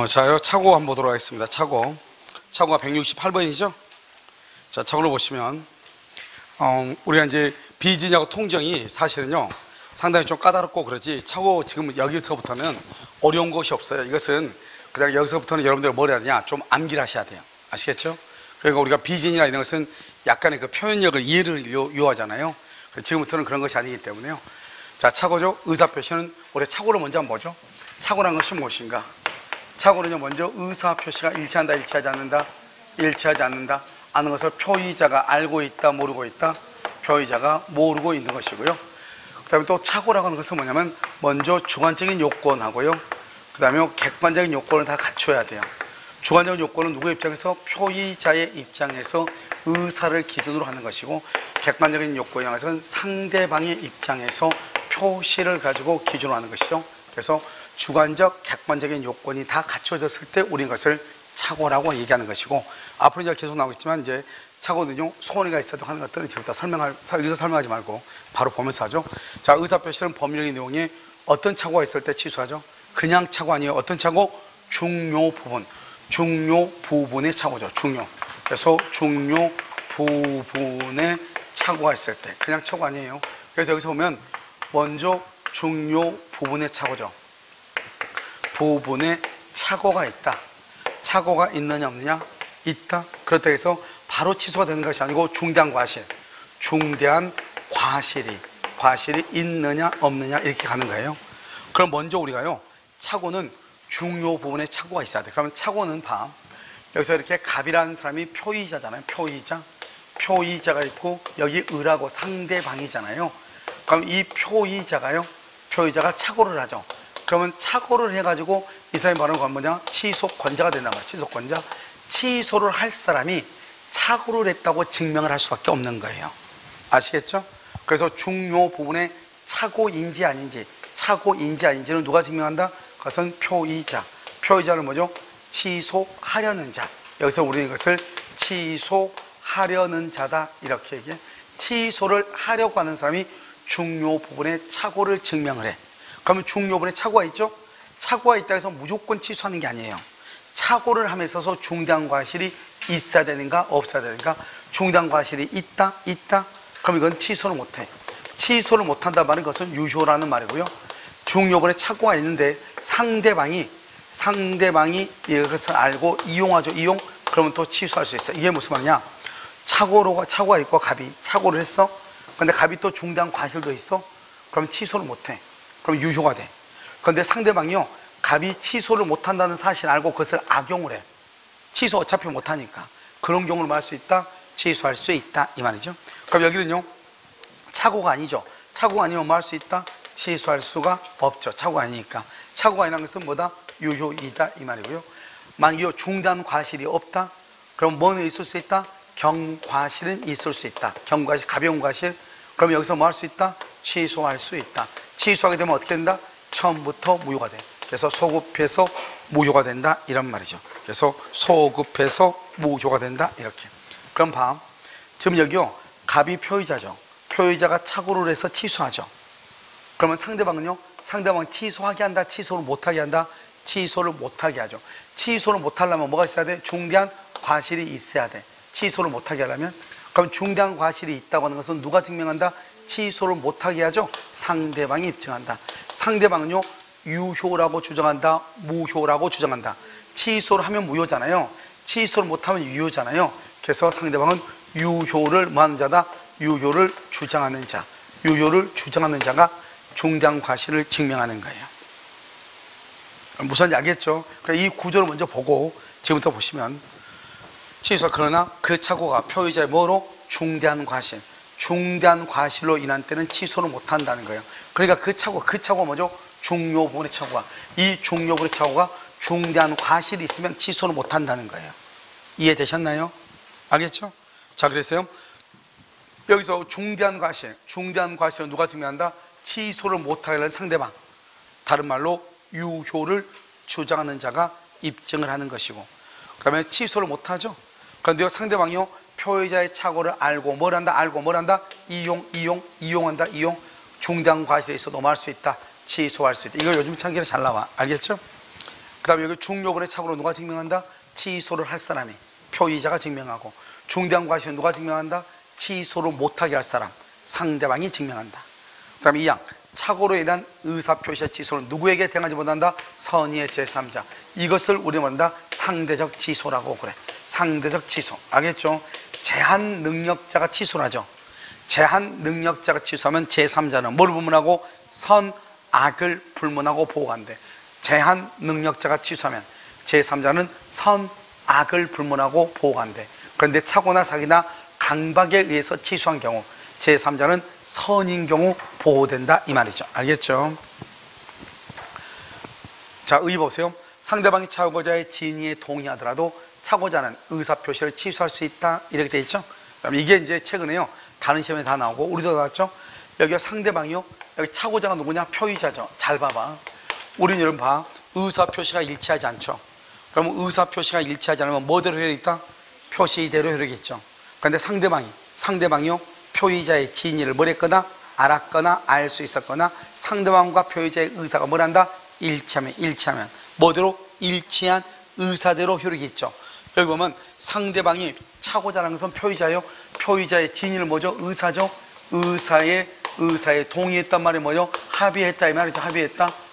자요, 차고 한번 보도록 하겠습니다. 차고가 168번이죠. 자, 차고를 보시면 우리가 이제 비진하고 통정이 사실은요 상당히 좀 까다롭고 그러지, 차고 지금 여기서부터는 어려운 것이 없어요. 이것은 그냥 여기서부터는 여러분들 뭘 해야 되냐, 좀 암기를 하셔야 돼요. 아시겠죠? 그러니까 우리가 비진이나 이런 것은 약간의 그 표현력을, 이해를 요하잖아요. 지금부터는 그런 것이 아니기 때문에요. 자, 차고죠. 의사표시는 우리 차고를 먼저 한번 보죠. 차고란 것이 무엇인가? 차고는요, 먼저 의사표시가 일치한다, 일치하지 않는다, 일치하지 않는다 아는 것을 표의자가 알고 있다, 모르고 있다, 표의자가 모르고 있는 것이고요. 그 다음에 또 차고라고 하는 것은 뭐냐면 먼저 주관적인 요건하고요, 그 다음에 객관적인 요건을 다 갖춰야 돼요. 주관적인 요건은 누구의 입장에서? 표의자의 입장에서 의사를 기준으로 하는 것이고, 객관적인 요건이라는 것은 상대방의 입장에서 표시를 가지고 기준으로 하는 것이죠. 그래서 주관적, 객관적인 요건이 다 갖춰졌을 때 우리는 그것을 차고라고 얘기하는 것이고, 앞으로 이제 계속 나오겠지만 이제 차고는요 소원이가 있어도 하는 것들은 지금부터 여기서 설명하지 말고 바로 보면서 하죠. 자, 의사표시는 법률적인 내용에 어떤 차고가 있을 때 취소하죠? 그냥 차고 아니에요. 어떤 차고? 중요 부분, 중요 부분의 차고죠. 그래서 중요 부분의 차고가 있을 때 그냥 차고 아니에요. 그래서 여기서 보면 먼저 중요 부분의 차고죠. 부분에 차고가 있다. 차고가 있느냐 없느냐? 있다. 그렇다 해서 바로 취소가 되는 것이 아니고 중대한 과실이 있느냐 없느냐 이렇게 가는 거예요. 그럼 먼저 우리가요, 차고는 중요 부분에 차고가 있어야 돼. 그러면 차고는 여기서 이렇게 갑이라는 사람이 표의자잖아요. 표의자가 있고 여기 의라고 상대방이잖아요. 그럼 이 표의자가 차고를 하죠. 그러면 차고를 해가지고 이 사람이 말하는 건 뭐냐? 취소권자가 된단 말이야. 취소권자. 취소를 할 사람이 차고를 했다고 증명을 할 수밖에 없는 거예요. 아시겠죠? 그래서 중요 부분에 차고인지 아닌지는 누가 증명한다? 그것은 표의자는 뭐죠? 취소하려는 자. 여기서 우리는 이것을 취소하려는 자다 이렇게 얘기해. 취소를 하려고 하는 사람이 중요 부분에 차고를 증명을 해. 그러면 중요 부분에 차고가 있죠? 차고가 있다 해서 무조건 취소하는 게 아니에요. 차고를 함에 있어서 중대한 과실이 있어야 되는가 없어야 되는가? 중대한 과실이 있다. 그럼 이건 취소를 못해. 취소를 못한다 말은 것은 유효라는 말이고요. 중요부분에 차고가 있는데 상대방이 이것을 알고 이용하죠. 그러면 또 취소할 수 있어. 이게 무슨 말이냐? 차고가 있고 갑이 차고를 했어. 근데 갑이 또 중대한 과실도 있어. 그럼 취소를 못해. 그럼 유효가 돼. 그런데 상대방이요, 갑이 취소를 못한다는 사실을 알고 그것을 악용을 해. 취소 어차피 못하니까 그런 경우를 말할 수 있다, 취소할 수 있다 이 말이죠. 그럼 여기는요 차고가 아니죠. 차고가 아니면 뭐 할 수 있다? 취소할 수가 없죠. 차고가 아니니까. 차고가 아니라는 것은 뭐다? 유효이다 이 말이고요. 만약에 중대한 과실이 없다, 그럼 뭐는 있을 수 있다? 경과실은 있을 수 있다. 경과실, 가벼운 과실. 그럼 여기서 뭐 할 수 있다? 취소할 수 있다. 취소하게 되면 어떻게 된다? 처음부터 무효가 돼. 그래서 소급해서 무효가 된다 이런 말이죠. 그래서 소급해서 무효가 된다 이렇게. 그럼 지금 여기요, 갑이 표의자죠. 표의자가 차고를 해서 취소하죠. 그러면 상대방은요, 상대방 취소하게 한다, 취소를 못하게 한다? 취소를 못하게 하죠. 취소를 못하려면 뭐가 있어야 돼? 중대한 과실이 있어야 돼. 취소를 못하게 하려면. 그럼 중대한 과실이 있다고 하는 것은 누가 증명한다? 취소를 못하게 하죠. 상대방이 입증한다. 상대방은요 유효라고 주장한다, 무효라고 주장한다. 취소를 하면 무효잖아요. 취소를 못하면 유효잖아요. 그래서 상대방은 유효를 뭐하는 자다? 유효를 주장하는 자. 유효를 주장하는 자가 중대한 과실을 증명하는 거예요. 무슨 알겠죠? 이 구조를 먼저 보고 지금부터 보시면, 취소, 그러나 그 차고가 표의자의 뭐로? 중대한 과실로 인한 때는 취소를 못한다는 거예요. 그러니까 그 차고가 뭐죠? 중요 부분의 차고가. 이 중요 부분의 차고가 중대한 과실이 있으면 취소를 못한다는 거예요. 이해되셨나요? 알겠죠? 자, 그래서요 여기서 중대한 과실은 누가 증명한다? 취소를 못하게 하는 상대방, 다른 말로 유효를 주장하는 자가 입증을 하는 것이고, 그 다음에 취소를 못하죠. 그런데 상대방이요 표의자의 착오를 알고 뭘 한다? 알고 뭘 한다? 이용한다. 중대한 과실에 있어도 뭐 할 수 있다? 취소할 수 있다. 이거 요즘 창기에 잘 나와. 알겠죠? 그 다음에 여기 중요분의 착오로 누가 증명한다? 취소를 할 사람이, 표의자가 증명하고, 중대한 과실은 누가 증명한다? 취소를 못하게 할 사람, 상대방이 증명한다. 그 다음에 2항, 착오로 인한 의사표시의 취소는 누구에게 대응하지 못한다? 선의의 제3자. 이것을 우리는 뭐한다? 상대적 취소라고 그래. 상대적 취소. 알겠죠? 제한 능력자가 취소를 하죠. 제한 능력자가 취소하면 제3자는 뭘 불문하고? 선, 악을 불문하고 보호한대. 제한 능력자가 취소하면 제3자는 선, 악을 불문하고 보호한대. 그런데 착오나 사기나 강박에 의해서 취소한 경우 제3자는 선인 경우 보호된다 이 말이죠. 알겠죠? 자, 의 보세요. 상대방이 착오자의 진위에 동의하더라도 착오자는 의사표시를 취소할 수 있다 이렇게 돼 있죠. 그럼 이게 이제 최근에요 다른 시험에 다 나오고 우리도 나왔죠. 여기가 상대방이요, 여기 착오자가 누구냐? 표의자죠. 잘 봐봐. 우리는 여러분 봐, 의사표시가 일치하지 않죠. 그러면 의사표시가 일치하지 않으면 뭐대로 효력이 있다? 표시대로 효력이 있죠. 그런데 상대방이요 표의자의 진위를 뭘 했거나 알았거나 알 수 있었거나 상대방과 표의자의 의사가 뭘 한다? 일치하면 뭐대로? 일치한 의사대로 효력이 있죠. 여기 보면 상대방이 착오자라는 것은 표의자요, 표의자의 진위를 뭐죠? 의사죠. 의사의 동의했단 말이 뭐죠? 합의했다 이 말이죠.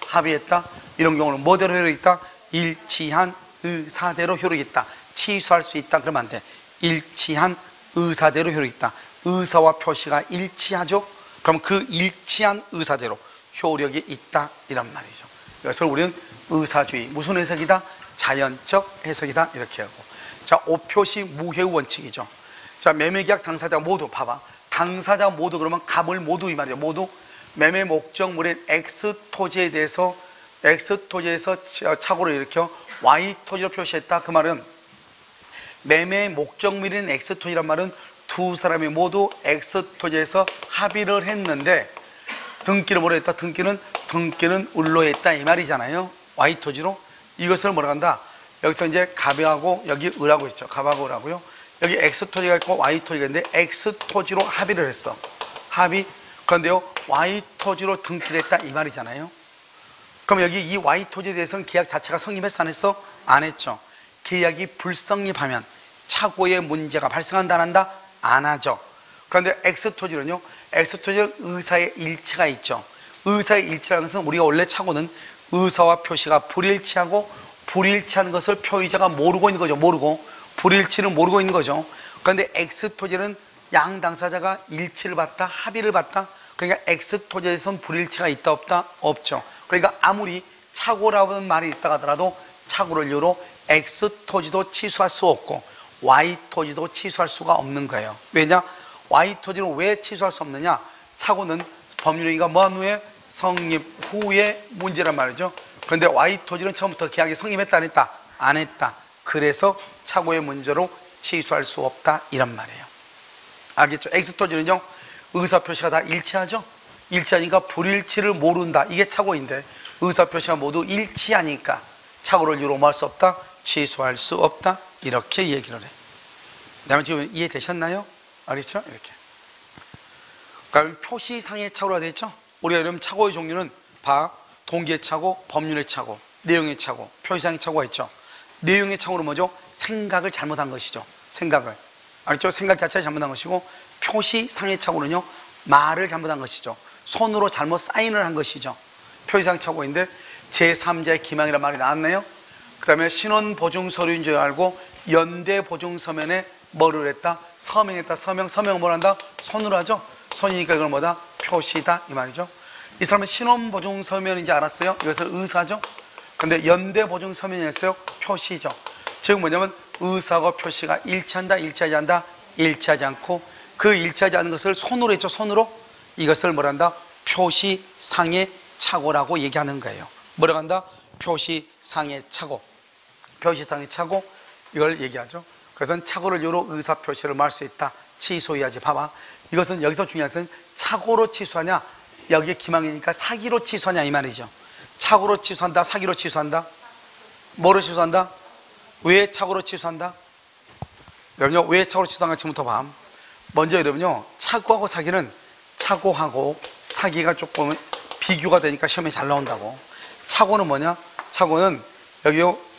합의했다 이런 경우는 뭐대로 효력이 있다? 일치한 의사대로 효력이 있다. 취소할 수 있다 그러면 안 돼. 일치한 의사대로 효력이 있다. 의사와 표시가 일치하죠. 그럼 그 일치한 의사대로 효력이 있다 이란 말이죠. 이것을 우리는 의사주의, 무슨 해석이다? 자연적 해석이다 이렇게 하고. 자, 오표시 무효의 원칙이죠. 자, 매매계약 당사자 모두 봐봐. 당사자 모두 그러면 갑을 모두 이 말이에요. 모두 매매 목적물인 X토지에 대해서 X토지에서 착오를 일으켜 Y토지로 표시했다. 그 말은 매매 목적물인 X토지란 말은 두 사람이 모두 X토지에서 합의를 했는데 등기를 뭐로 했다? 등기는 을로 했다 이 말이잖아요. Y토지로. 이것을 뭐라고 한다? 여기서 이제 갑하고 여기 을하고 있죠. 갑하고 을하고요. 여기 X토지가 있고 Y토지가 있는데 X토지로 합의를 했어. 그런데요 Y토지로 등기를 했다 이 말이잖아요. 그럼 여기 이 Y토지에 대해서는 계약 자체가 성립했어 안 했어? 안 했죠. 계약이 불성립하면 착오의 문제가 발생한다 안 한다? 안 하죠. 그런데 X토지는요, X토지는 의사의 일치가 있죠. 의사의 일치라는 것은 우리가 원래 착오는 의사와 표시가 불일치하고 불일치한 것을 표의자가 모르고 있는 거죠. 불일치를 모르고 있는 거죠. 그런데 X토지는 양 당사자가 일치를 봤다, 합의를 봤다. 그러니까 X토지에선 불일치가 있다 없다? 없죠. 그러니까 아무리 착오라는 말이 있다 하더라도 착오를 이유로 X토지도 취소할 수 없고 Y토지도 취소할 수가 없는 거예요. 왜냐? Y토지는 왜 취소할 수 없느냐? 착오는 법률행위가 뭐한 후에? 성립 후의 문제란 말이죠. 그런데 Y토지는 처음부터 계약이 성립했다 안 했다? 안 했다. 그래서 착오의 문제로 취소할 수 없다 이란 말이에요. 알겠죠? X토지는요 의사표시가 다 일치하죠. 일치하니까 불일치를 모른다. 이게 착오인데 의사표시가 모두 일치하니까 착오를 이유로 뭐 할 수 없다? 취소할 수 없다. 이렇게 얘기를 해. 그다음에 지금 이해되셨나요? 알겠죠? 이렇게. 그러니까 표시상의 착오가 되겠죠? 우리가 이러면 착오의 종류는 동기의 착오, 법률의 착오, 내용의 착오, 표시상의 착오가 있죠. 내용의 착오는 뭐죠? 생각을 잘못한 것이죠. 생각을. 알겠죠? 생각 자체가 잘못한 것이고, 표시상의 착오는요 말을 잘못한 것이죠. 손으로 잘못 사인을 한 것이죠. 표시상 착오인데 제3자의 기망이라는 말이 나왔네요. 그 다음에 신원보증 서류인 줄 알고 연대보증서면에 뭐를 했다? 서명했다. 서명을 뭘 한다? 손으로 하죠. 손이니까 이걸 뭐다? 표시다 이 말이죠. 이 사람은 신원보증서면인지 알았어요. 이것을 의사죠. 근데 연대보증서면이었어요. 표시죠. 즉 뭐냐면 의사와 표시가 일치한다, 일치하지 않는다? 일치하지 않고 그 일치하지 않는 것을 손으로 했죠. 손으로. 이것을 뭐란다? 표시상의 착오라고 얘기하는 거예요. 뭐라고 한다? 표시상의 착오. 표시상의 착오 이걸 얘기하죠. 그것은 착오를 이유로 의사표시를 말 수 있다. 취소해야지. 봐봐. 이것은 여기서 중요한 것은 착오로 취소하냐 여기에 기망이니까 사기로 취소하냐 이 말이죠. 착오로 취소한다, 사기로 취소한다? 뭐로 취소한다? 왜 착오로 취소한다? 여러분요 왜 착오로 취소한가 지금부터 봐. 먼저 여러분요 착오하고 사기는 착오하고 사기가 조금 비교가 되니까 시험에 잘 나온다고. 착오는 뭐냐? 착오는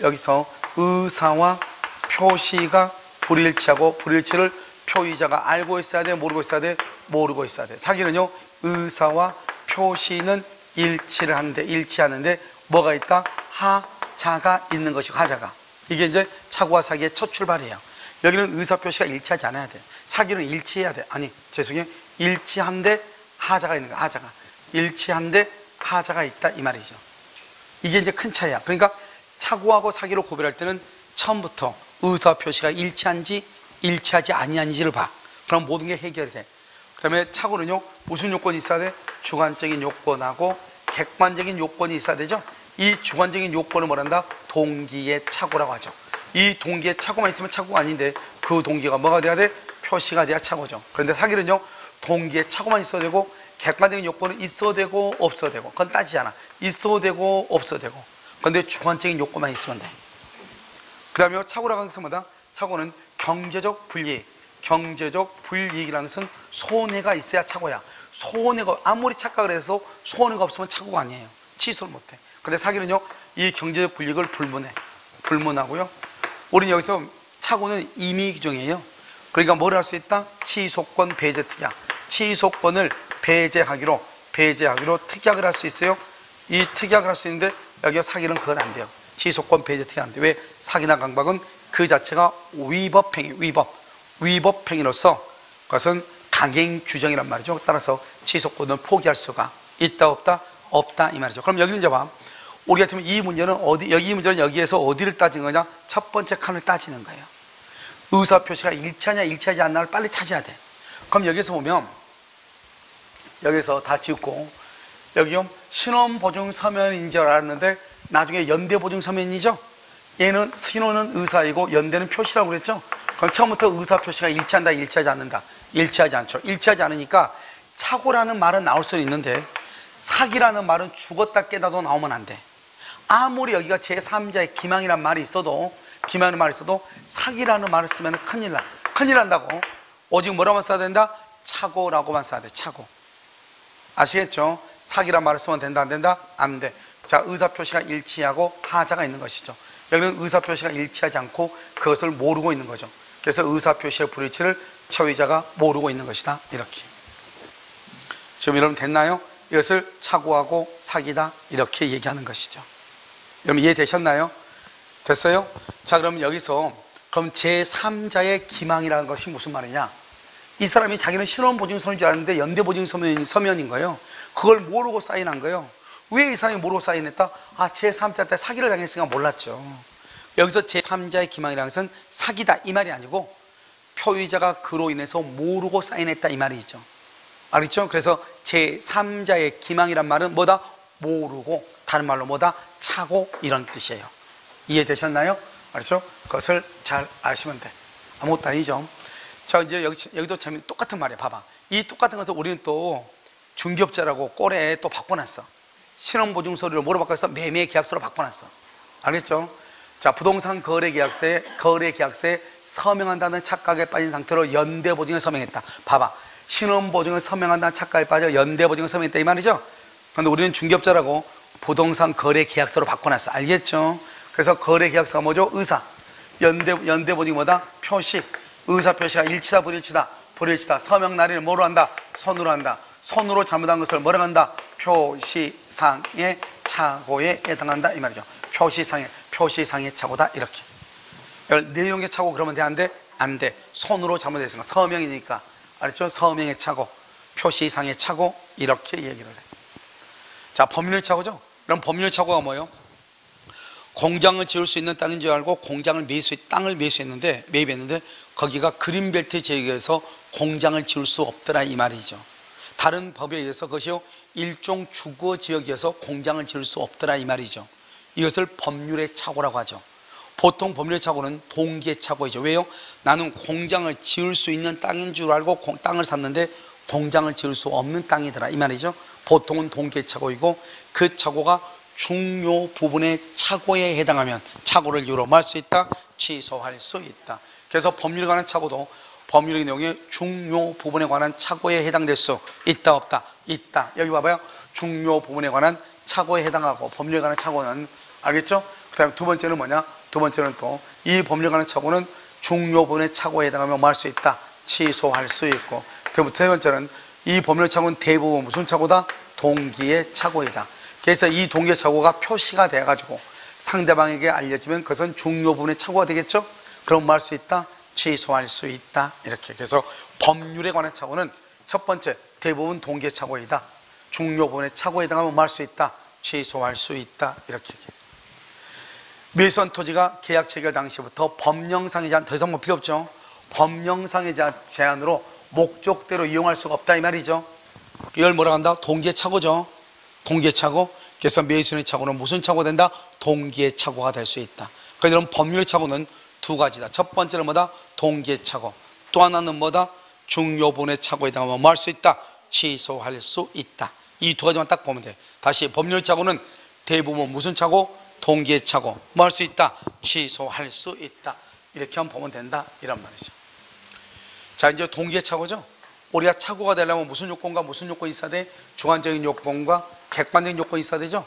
여기서 의사와 표시가 불일치하고 불일치를 표의자가 알고 있어야 돼, 모르고 있어야 돼? 모르고 있어야 돼. 사기는요, 의사와 표시는 일치를 하는데, 일치하는데 뭐가 있다? 하자가 있는 것이고, 하자가. 이게 이제 차고와 사기의 첫 출발이에요. 여기는 의사 표시가 일치하지 않아야 돼. 사기는 일치해야 돼. 아니, 죄송해요. 일치한데 하자가 있는 거야. 하자가. 일치한데 하자가 있다, 이 말이죠. 이게 이제 큰 차이야. 그러니까 차고하고 사기를 구별할 때는 처음부터 의사 표시가 일치한지 일치하지 아니한지를 봐. 그럼 모든 게 해결이 돼. 그 다음에 차고는요, 무슨 요건이 있어야 돼? 주관적인 요건하고 객관적인 요건이 있어야 되죠. 이 주관적인 요건을 뭐란다? 동기의 차고라고 하죠. 이 동기의 차고만 있으면 차고가 아닌데, 그 동기가 뭐가 돼야 돼? 표시가 돼야 차고죠. 그런데 사기는요, 동기의 차고만 있어야 되고 객관적인 요건은 있어도 되고 없어도 되고, 그건 따지지 않아. 있어도 되고 없어도 되고. 그런데 주관적인 요건만 있으면 돼. 그 다음에 차고라고 하는 것은 뭐다? 차고는 경제적 불이익. 경제적 불이익이라는 것은 손해가 있어야 차고야. 손해가, 아무리 착각을 해서 손해가 없으면 차고가 아니에요. 취소를 못해. 근데 사기는요, 이 경제적 불이익을 불문하고요. 우리는 여기서 차고는 임의 규정이에요. 그러니까 뭘 할 수 있다? 취소권 배제 특약. 취소권을 배제하기로 특약을 할 수 있어요. 이 특약을 할 수 있는데 여기가 사기는 그건 안 돼요. 취소권 배제 특약 안 돼. 왜? 사기나 강박은 그 자체가 위법행위, 위법행위로서 그것은 강행 규정이란 말이죠. 따라서 취소권을 포기할 수가 있다 없다? 없다, 이 말이죠. 그럼 여기는 이제 봐. 우리가 지금 이 문제는 이 문제는 여기에서 어디를 따지는 거냐? 첫 번째 칸을 따지는 거예요. 의사 표시가 일치하냐 일치하지 않나를 빨리 찾아야 돼. 그럼 여기서 보면, 여기서 다 지웠고, 여기 신원보증 서면인 줄 알았는데 나중에 연대보증 서면이죠. 얘는 신원은 의사이고 연대는 표시라고 그랬죠. 그럼 처음부터 의사 표시가 일치한다 일치하지 않는다? 일치하지 않죠. 일치하지 않으니까 차고라는 말은 나올 수는 있는데 사기라는 말은 죽었다 깨다도 나오면 안 돼. 아무리 여기가 제3자의 기망이라는 말이 있어도, 기망이라는 말이 있어도 사기라는 말을 쓰면 큰일 나. 큰일 난다고. 오직 뭐라고만 써야 된다? 차고라고만 써야 돼. 차고. 아시겠죠? 사기란 말을 쓰면 된다 안 된다? 안 돼. 자, 의사표시가 일치하고 하자가 있는 것이죠. 여기는 의사표시가 일치하지 않고 그것을 모르고 있는 거죠. 그래서 의사표시의 불일치를 처의자가 모르고 있는 것이다, 이렇게. 지금 여러분 됐나요? 이것을 차고하고 사기다, 이렇게 얘기하는 것이죠. 여러분 이해되셨나요? 됐어요? 자, 그럼 여기서 그럼 제3자의 기망이라는 것이 무슨 말이냐? 이 사람이 자기는 신원보증서면인 줄 알았는데 연대보증 서면인 거예요. 그걸 모르고 사인한 거예요. 왜 이 사람이 모르고 사인했다? 아, 제3자한테 사기를 당했으니까 몰랐죠. 여기서 제3자의 기망이라는 것은 사기다, 이 말이 아니고 표의자가 그로 인해서 모르고 사인했다, 이 말이죠. 알겠죠? 그래서 제3자의 기망이란 말은 뭐다? 모르고, 다른 말로 뭐다? 차고, 이런 뜻이에요. 이해되셨나요? 알았죠? 그것을 잘 아시면 돼. 아무것도 아니죠. 자, 이제 여기도 똑같은 말이야. 봐봐. 이 똑같은 것을 우리는 또 중개업자라고 꼴에 또 바꿔놨어. 신원보증서류를 뭐로 바꿔서 매매계약서로 바꿔놨어. 알겠죠? 자, 부동산 거래계약서에 서명한다는 착각에 빠진 상태로 연대보증을 서명했다. 봐봐. 신원보증을 서명한다는 착각에 빠져 연대보증을 서명했다, 이 말이죠? 그런데 우리는 중개업자라고 부동산 거래계약서로 바꿔놨어. 알겠죠? 그래서 거래계약서가 뭐죠? 의사. 연대보증이 뭐다? 표시. 의사 표시가 일치다 불일치다? 불일치다. 서명 날인을 뭐로 한다? 손으로 한다. 손으로 잘못한 것을 뭐라고 한다? 표시상의 착오에 해당한다, 이 말이죠. 표시상의 착오다, 이렇게. 내용의 착오 그러면 돼, 안 돼? 안 돼. 손으로 잘못했으니까. 서명이니까. 알았죠? 서명의 착오, 표시상의 착오, 이렇게 얘기를 해. 자, 법률의 착오죠? 그럼 법률의 착오가 뭐예요? 공장을 지을 수 있는 땅인 줄 알고 땅을 매입했는데 거기가 그린벨트 지역에서 공장을 지을 수 없더라, 이 말이죠. 다른 법에 의해서 그것이요, 일종 주거 지역에서 공장을 지을 수 없더라, 이 말이죠. 이것을 법률의 착오라고 하죠. 보통 법률의 착오는 동기의 착오이죠. 왜요? 나는 공장을 지을 수 있는 땅인 줄 알고 땅을 샀는데 공장을 지을 수 없는 땅이더라, 이 말이죠. 보통은 동기의 착오이고, 그 착오가 중요 부분의 착오에 해당하면 착오를 이유로 뭐 할 수 있다? 취소할 수 있다. 그래서 법률에 관한 착오도 법률의 내용에 중요 부분에 관한 착오에 해당될 수 있다 없다? 있다. 여기 봐봐요. 중요 부분에 관한 착오에 해당하고 법률에 관한 착오는 알겠죠? 그 다음에 두 번째는 뭐냐? 두 번째는 또 이 법률에 관한 착오는 중요분의 착오에 해당하면 뭐 할 수 있다? 취소할 수 있고, 세 번째는 이 법률 착오는 대부분 무슨 착오다? 동기의 착오이다. 그래서 이 동기의 착오가 표시가 돼가지고 상대방에게 알려지면 그것은 중요분의 착오가 되겠죠? 그럼 뭐 할 수 있다? 취소할 수 있다. 이렇게. 그래서 법률에 관한 착오는 첫 번째 대부분 동기의 착오이다. 중요분의 착오에 해당하면 뭐 할 수 있다? 취소할 수 있다. 이렇게. 매수한 토지가 계약 체결 당시부터 법령상의 제한, 더 이상 뭐 필요 없죠. 법령상의 제한으로 목적대로 이용할 수가 없다 이 말이죠. 이걸 뭐라 한다? 동기의 착오죠. 동기의 착오. 그래서 매수인의 착오는 무슨 착오가 된다? 동기의 착오가 될 수 있다. 그러니까 이런 법률의 착오는 두 가지다. 첫 번째는 뭐다? 동기의 착오. 또 하나는 뭐다? 중요분의 착오에 해당하면 뭐 할 수 있다? 취소할 수 있다. 이 두 가지만 딱 보면 돼. 다시 법률 착오는 대부분 무슨 착오? 동기의 착오. 뭐 할 수 있다? 취소할 수 있다. 이렇게 하면 보면 된다 이란 말이죠. 자, 이제 동기의 착오죠. 우리가 착오가 되려면 무슨 요건과 무슨 요건이 있어야 돼? 주관적인 요건과 객관적인 요건이 있어야 되죠.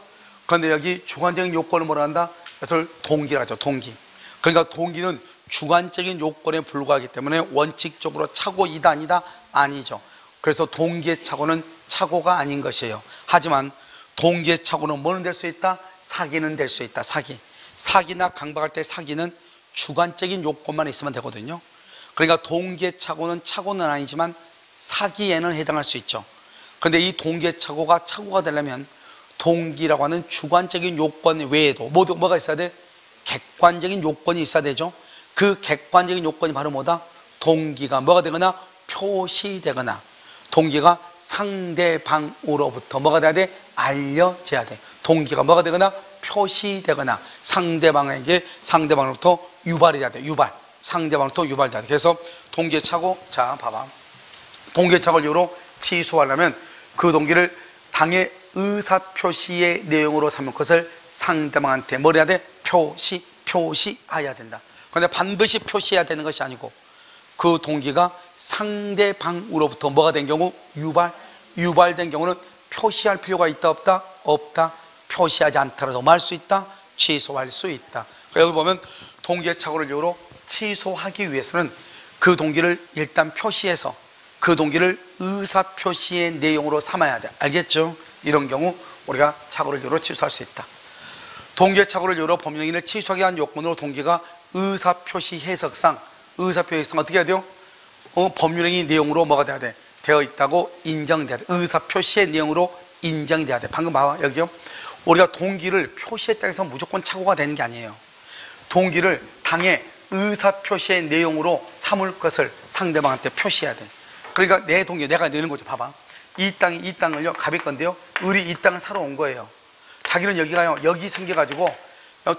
그런데 여기 주관적인 요건을 뭐라 한다? 그래서 동기라고 하죠. 동기. 그러니까 동기는 주관적인 요건에 불과하기 때문에 원칙적으로 착오이다 아니다? 아니죠. 그래서 동기의 착오는 착오가 아닌 것이에요. 하지만 동기의 착오는 뭐는 될 수 있다? 사기는 될 수 있다. 사기나 강박할 때 사기는 주관적인 요건만 있으면 되거든요. 그러니까 동기의 착오는 착오는 아니지만 사기에는 해당할 수 있죠. 그런데 이 동기의 착오가 되려면 동기라고 하는 주관적인 요건 외에도 뭐가 있어야 돼? 객관적인 요건이 있어야 되죠. 그 객관적인 요건이 바로 뭐다? 동기가 뭐가 되거나 표시되거나 동기가 상대방으로부터 뭐가 돼야 돼? 알려져야 돼. 동기가 뭐가 되거나 표시되거나 상대방으로부터 유발이 돼야 돼. 상대방으로부터 유발돼야 돼. 그래서 동기의 착오, 자 봐봐. 동기의 착오를 이유로 취소하려면 그 동기를 당의 의사표시의 내용으로 삼을 것을 상대방한테 뭘 해야 돼? 표시해야 된다. 그런데 반드시 표시해야 되는 것이 아니고 그 동기가 상대방으로부터 뭐가 된 경우? 유발된 경우는 표시할 필요가 있다 없다? 없다. 표시하지 않더라도 뭐 할 수 있다? 취소할 수 있다. 그러니까 여기 보면 동기의 착오를 이유로 취소하기 위해서는 그 동기를 일단 표시해서 그 동기를 의사표시의 내용으로 삼아야 돼. 알겠죠? 이런 경우 우리가 착오를 이유로 취소할 수 있다. 동기의 착오를 이유로 법령인을 취소하게 한 요건으로 동기가 의사표시 해석상 어떻게 해야 돼요? 법률행위 내용으로 뭐가 돼야 돼? 되어 있다고 인정돼야 돼. 의사표시의 내용으로 인정이 돼야 돼. 방금 봐봐 여기요. 우리가 동기를 표시했다고 해서 무조건 착오가 되는 게 아니에요. 동기를 당의 의사표시의 내용으로 삼을 것을 상대방한테 표시해야 돼. 그러니까 내 동기 내가 내는 거죠. 봐봐. 이 땅을요 갑이 건데요 을이 이 땅을 사러 온 거예요. 자기는 여기 생겨가지고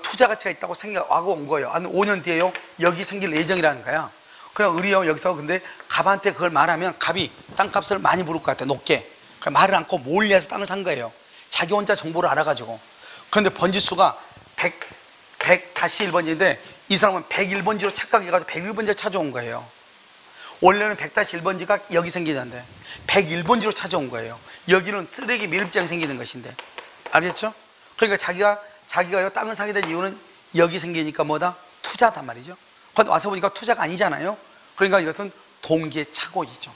투자 가치가 있다고 생각하고 온 거예요. 한 5년 뒤에요 여기 생길 예정이라는 거야. 그냥 을이요 여기서 근데 갑한테 그걸 말하면 갑이 땅값을 많이 부를 것 같아. 높게. 말을 않고 몰래서 땅을 산 거예요. 자기 혼자 정보를 알아가지고. 그런데 번지수가 100-1번지인데 이 사람은 101번지로 착각해가지고 101번지를 찾아온 거예요. 원래는 100-1번지가 여기 생기는데 101번지로 찾아온 거예요. 여기는 쓰레기 밀집장이 생기는 것인데. 알겠죠? 그러니까 자기가 땅을 사게 된 이유는 여기 생기니까 뭐다? 투자단 말이죠. 그런데 와서 보니까 투자가 아니잖아요. 그러니까 이것은 동기의 착오이죠.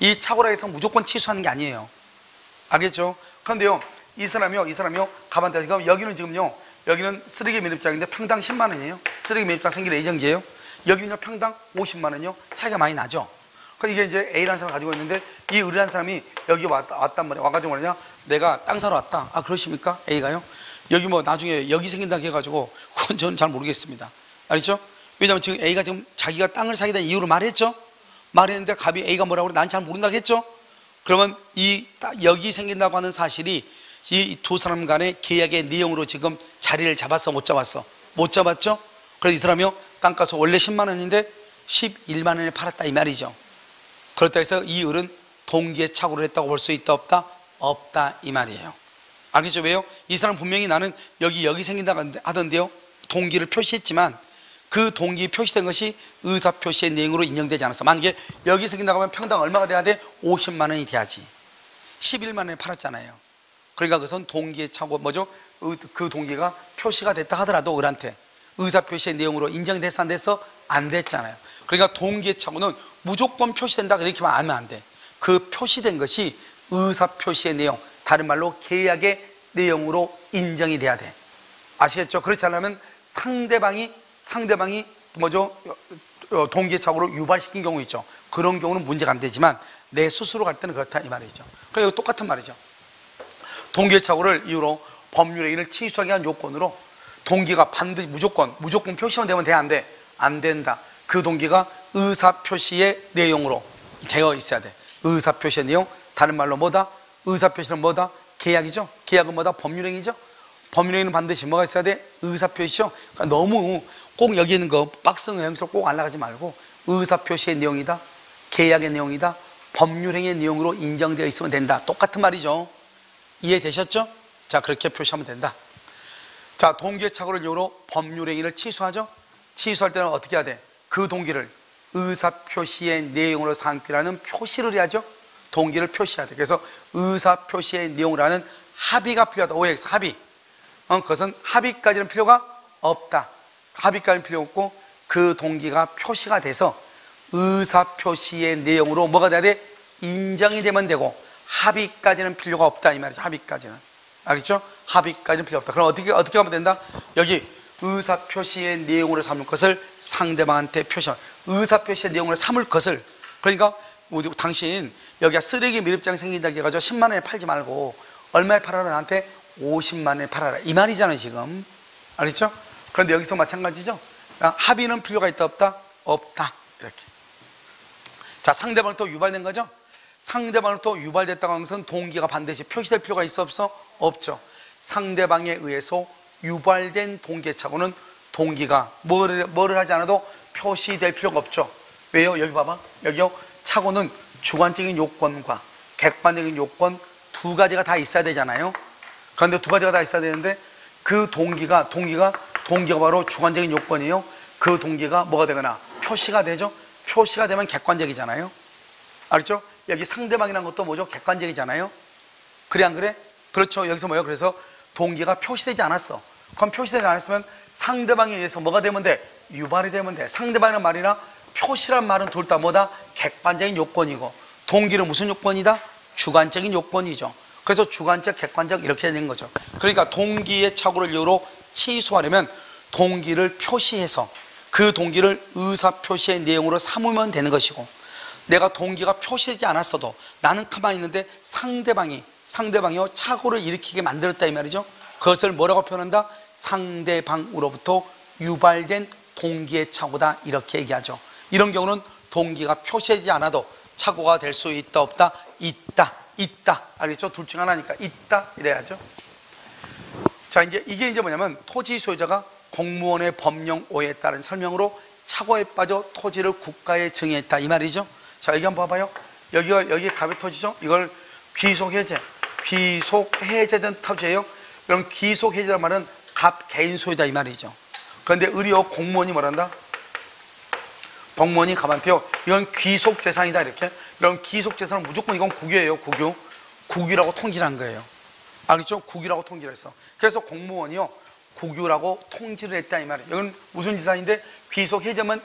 이 착오라 해서 무조건 취소하는 게 아니에요. 알겠죠? 그런데요 이 사람이요 가만히 지금 여기는 쓰레기 매립장인데 평당 10만 원이에요. 쓰레기 매립장 생길 예정지예요. 여기는요 평당 50만 원이요. 차이가 많이 나죠. 그러니까 이게 이제 A라는 사람을 가지고 있는데 이 을이라는 사람이 여기 왔단 말이에요. 와가지고 뭐냐? 내가 땅 사러 왔다. 아 그러십니까? A가요? 여기 뭐 나중에 여기 생긴다고 해가지고 그건 저는 잘 모르겠습니다. 알겠죠? 왜냐면 지금 A가 지금 자기가 땅을 사게 된 이유를 말했죠? 말했는데 갑이 A가 뭐라고 그래? 난 잘 모른다고 했죠? 그러면 여기 생긴다고 하는 사실이 이 두 사람 간의 계약의 내용으로 지금 자리를 잡았어? 못 잡았어? 못 잡았죠? 그래서 이 사람이요 땅값은 원래 10만 원인데 11만 원에 팔았다 이 말이죠. 그렇다 해서 이 을은 동기의 착오를 했다고 볼 수 있다 없다? 없다 이 말이에요. 알겠죠? 왜요? 이 사람 분명히 나는 여기 생긴다고 하던데요 동기를 표시했지만 그 동기 표시된 것이 의사표시의 내용으로 인정되지 않았어. 만약에 여기 생긴다고 하면 평당 얼마가 돼야 돼? 50만 원이 돼야지. 11만 원에 팔았잖아요. 그러니까 그것은 동기의 착오 뭐죠? 그 동기가 표시가 됐다 하더라도 을한테 의사표시의 내용으로 인정됐어 안 됐어? 안 됐잖아요. 그러니까 동기의 착오는 무조건 표시된다 이렇게만 알면 안 돼. 그 표시된 것이 의사표시의 내용, 다른 말로 계약의 내용으로 인정이 돼야 돼. 아시겠죠? 그렇지 않으면 상대방이 뭐죠? 동기의 착오를 유발시킨 경우 있죠. 그런 경우는 문제가 안 되지만 내 스스로 갈 때는 그렇다 이 말이죠. 그러니까 똑같은 말이죠. 동기의 착오를 이유로 법률 행위를 취소하게 한 요건으로 동기가 반드시 무조건 표시만 되면 돼 안 돼? 안 된다. 그 동기가 의사표시의 내용으로 되어 있어야 돼. 의사표시의 내용, 다른 말로 뭐다? 의사표시는 뭐다? 계약이죠. 계약은 뭐다? 법률행위죠. 법률행위는 반드시 뭐가 있어야 돼? 의사표시죠. 그러니까 너무 꼭 여기 있는 거 박스형 형식으로 꼭 알아가지 말고 의사표시의 내용이다, 계약의 내용이다, 법률행위의 내용으로 인정되어 있으면 된다. 똑같은 말이죠. 이해되셨죠? 자, 그렇게 표시하면 된다. 자, 동기의 착오를 이유로 법률행위를 취소하죠. 취소할 때는 어떻게 해야 돼? 그 동기를 의사표시의 내용으로 삼기라는 표시를 해야죠. 동기를 표시해야 돼. 그래서 의사표시의 내용이라는 합의가 필요하다. OX 합의. 그것은 합의까지는 필요가 없다. 합의까지는 필요 없고 그 동기가 표시가 돼서 의사표시의 내용으로 뭐가 돼야 돼? 인정이 되면 되고 합의까지는 필요가 없다 이 말이죠. 합의까지는. 알겠죠? 합의까지는 필요 없다. 그럼 어떻게 하면 된다? 여기 의사표시의 내용으로 삼을 것을 상대방한테 표시하면, 의사표시의 내용으로 삼을 것을, 그러니까 당신 여기가 쓰레기 미립장이 생긴다고 해가지고 10만 원에 팔지 말고 얼마에 팔아라? 나한테 50만 원에 팔아라 이 말이잖아요 지금. 알겠죠? 그런데 여기서 마찬가지죠. 합의는 필요가 있다 없다? 없다. 이렇게. 자, 상대방은 또 유발된 거죠. 상대방은 또 유발됐다고 하는 것은 동기가 반드시 표시될 필요가 있어 없어? 없죠. 상대방에 의해서 유발된 동기의 착오는 동기가 뭐를 하지 않아도 표시될 필요가 없죠. 왜요? 여기 봐봐. 여기요. 착오는 주관적인 요건과 객관적인 요건 두 가지가 다 있어야 되잖아요. 그런데 두 가지가 다 있어야 되는데 그 동기가 바로 주관적인 요건이에요. 그 동기가 뭐가 되거나 표시가 되죠. 표시가 되면 객관적이잖아요. 알았죠? 여기 상대방이라는 것도 뭐죠? 객관적이잖아요. 그래 안 그래? 그렇죠. 여기서 뭐예요? 그래서 동기가 표시되지 않았어. 그럼 표시되지 않았으면 상대방에 의해서 뭐가 되면 돼? 유발이 되면 돼. 상대방이란 말이나 표시란 말은 둘 다 뭐다? 객관적인 요건이고 동기는 무슨 요건이다? 주관적인 요건이죠. 그래서 주관적, 객관적 이렇게 되는 거죠. 그러니까 동기의 착오를 이유로 취소하려면 동기를 표시해서 그 동기를 의사표시의 내용으로 삼으면 되는 것이고, 내가 동기가 표시되지 않았어도 나는 가만히 있는데 상대방이요 착오를 일으키게 만들었다 이 말이죠. 그것을 뭐라고 표현한다? 상대방으로부터 유발된 동기의 착오다 이렇게 얘기하죠. 이런 경우는 동기가 표시되지 않아도 착오가 될 수 있다 없다? 있다. 알겠죠? 둘 중 하나니까 있다 이래야죠. 자, 이게 뭐냐면 토지 소유자가 공무원의 법령 오해에 따른 설명으로 착오에 빠져 토지를 국가에 증여했다 이 말이죠. 자, 여기 한번 봐봐요. 여기 갑의 토지죠. 이걸 귀속해제된 토지예요. 그럼 귀속해제란 말은 갑 개인 소유다 이 말이죠. 그런데 의료 공무원이 뭐란다? 공무원이 갑한테요, 이건 귀속재산이다 이렇게. 그럼 귀속재산은 무조건 이건 국유예요. 국유라고 통지한 거예요. 알겠죠? 국유라고 통지를 했어. 그래서 공무원이요 국유라고 통지를 했다 이 말이에요. 이건 무슨 재산인데? 귀속해제면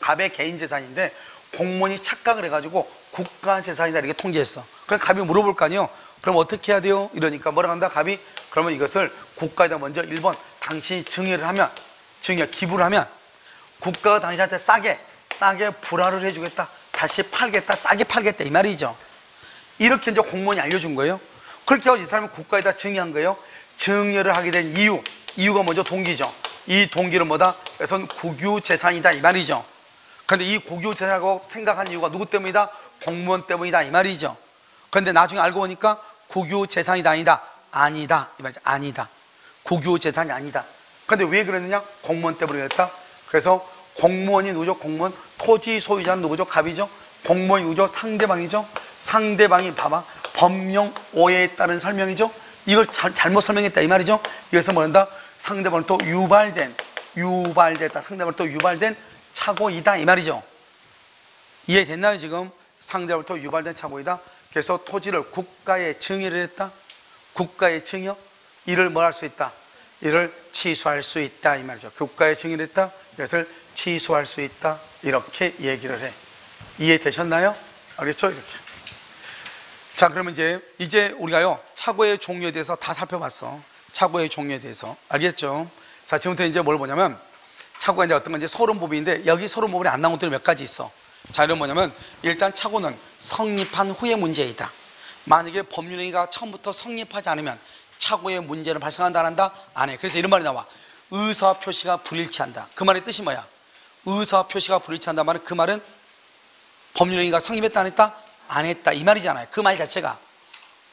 갑의 개인 재산인데 공무원이 착각을 해가지고 국가 재산이다 이렇게 통지했어. 그럼 갑이 물어볼 거 아니에요. 그럼 어떻게 해야 돼요? 이러니까 뭐라 한다? 갑이 그러면 이것을 국가에다 먼저 1번 당신이 기부를 하면 국가가 당신한테 싸게 불화를 해주겠다, 다시 팔겠다, 싸게 팔겠다 이 말이죠. 이렇게 이제 공무원이 알려준 거예요. 그렇게 하고 이 사람이 국가에다 증여한 거예요. 증여를 하게 된 이유가 뭐죠? 동기죠. 이 동기는 뭐다? 그래서 국유재산이다 이 말이죠. 그런데 이 국유재산이라고 생각한 이유가 누구 때문이다? 공무원 때문이다 이 말이죠. 그런데 나중에 알고 보니까 국유재산이다 아니다 이 말이죠. 아니다. 국유재산이 아니다. 그런데 왜 그랬느냐? 공무원 때문에 그랬다. 그래서 공무원이 누구죠? 공무원. 토지 소유자는 누구죠? 갑이죠. 공무원이 누구죠? 상대방이죠. 상대방이 봐봐 법령 오해에 따른 설명이죠. 이걸 잘못 설명했다 이 말이죠. 그래서 뭐란다? 상대방은 또 유발됐다. 상대방은 또 유발된 착오이다 이 말이죠. 이해됐나요 지금? 상대방부터 유발된 착오이다. 그래서 토지를 국가에 증여를 했다. 국가에 증여. 이를 뭘 할 수 있다? 이를 취소할 수 있다 이 말이죠. 교과에 정의했다. 이것을 취소할 수 있다. 이렇게 얘기를 해. 이해되셨나요? 알겠죠? 이렇게. 자, 그러면 이제 우리가요 착오의 종류에 대해서 다 살펴봤어. 착오의 종류에 대해서. 알겠죠? 자, 지금부터 이제 뭘 보냐면 착오가 이제 어떤 건지 소론부분인데 여기 소론부분에 안 나온 것들이 몇 가지 있어. 자, 이런 뭐냐면 일단 착오는 성립한 후의 문제이다. 만약에 법률행위가 처음부터 성립하지 않으면 착오의 문제는 발생한다 안 한다? 안 해. 그래서 이런 말이 나와. 의사표시가 불일치한다. 그 말의 뜻이 뭐야? 의사표시가 불일치한다 말은 그 말은 법률행위가 성립했다 안 했다? 안 했다 이 말이잖아요. 그 말 자체가.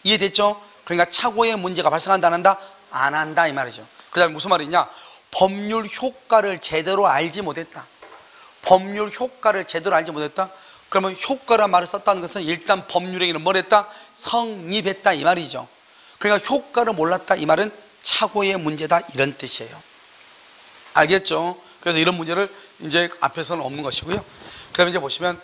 이해됐죠? 그러니까 착오의 문제가 발생한다 안 한다? 안 한다 이 말이죠. 그 다음에 무슨 말이냐? 법률 효과를 제대로 알지 못했다. 법률 효과를 제대로 알지 못했다? 그러면 효과란 말을 썼다는 것은 일단 법률행위는 뭘 했다? 성립했다 이 말이죠. 그러니까 효과를 몰랐다 이 말은 착오의 문제다 이런 뜻이에요. 알겠죠? 그래서 이런 문제를 이제 앞에서는 없는 것이고요. 그다음에 이제 보시면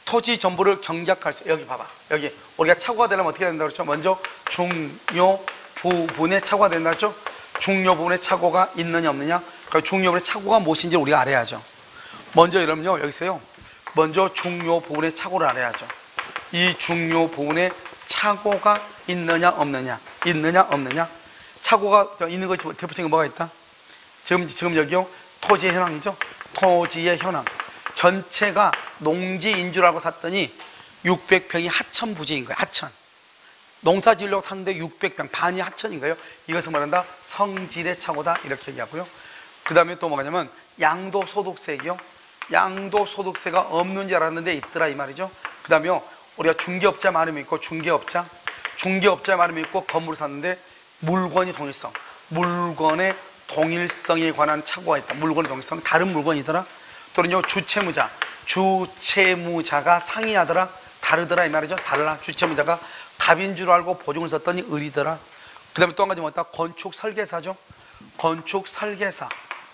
토지 전부를 경작할 수, 여기 봐봐. 여기 우리가 착오가 되려면 어떻게 된다고 그랬죠? 먼저 중요 부분에 착오가 된다 그랬죠? 중요 부분에 착오가 있느냐 없느냐? 그러니까 중요 부분에 착오가 무엇인지 우리가 알아야죠. 먼저 이러면요 여기서요 먼저 중요 부분의 착오를 알아야죠. 이 중요 부분에 착오가 있느냐 없느냐, 있느냐 없느냐. 착오가 있는 것이 대표적인 뭐가 있다? 지금 여기요 토지의 현황이죠. 토지의 현황 전체가 농지인 줄 알고 샀더니 600평이 하천 부지인 거예요. 하천. 농사 지으려고 샀는데 600평 반이 하천인 거예요. 이것을 말한다 성질의 착오다 이렇게 얘기하고요. 그 다음에 또 뭐냐면 양도소득세이요. 양도소득세가 없는 줄 알았는데 있더라 이 말이죠. 그 다음에 우리가 중개업자 말음이 있고 중개업자 말음이 있고 건물을 샀는데 물건이 동일성, 물건의 동일성에 관한 착오가 있다. 물건의 동일성, 다른 물건이더라. 또는요 주채무자가 상이하더라, 다르더라 이 말이죠. 달라. 주채무자가 갑인 줄 알고 보증을 썼더니 을이더라. 그 다음에 또 한 가지 뭐다? 건축설계사죠.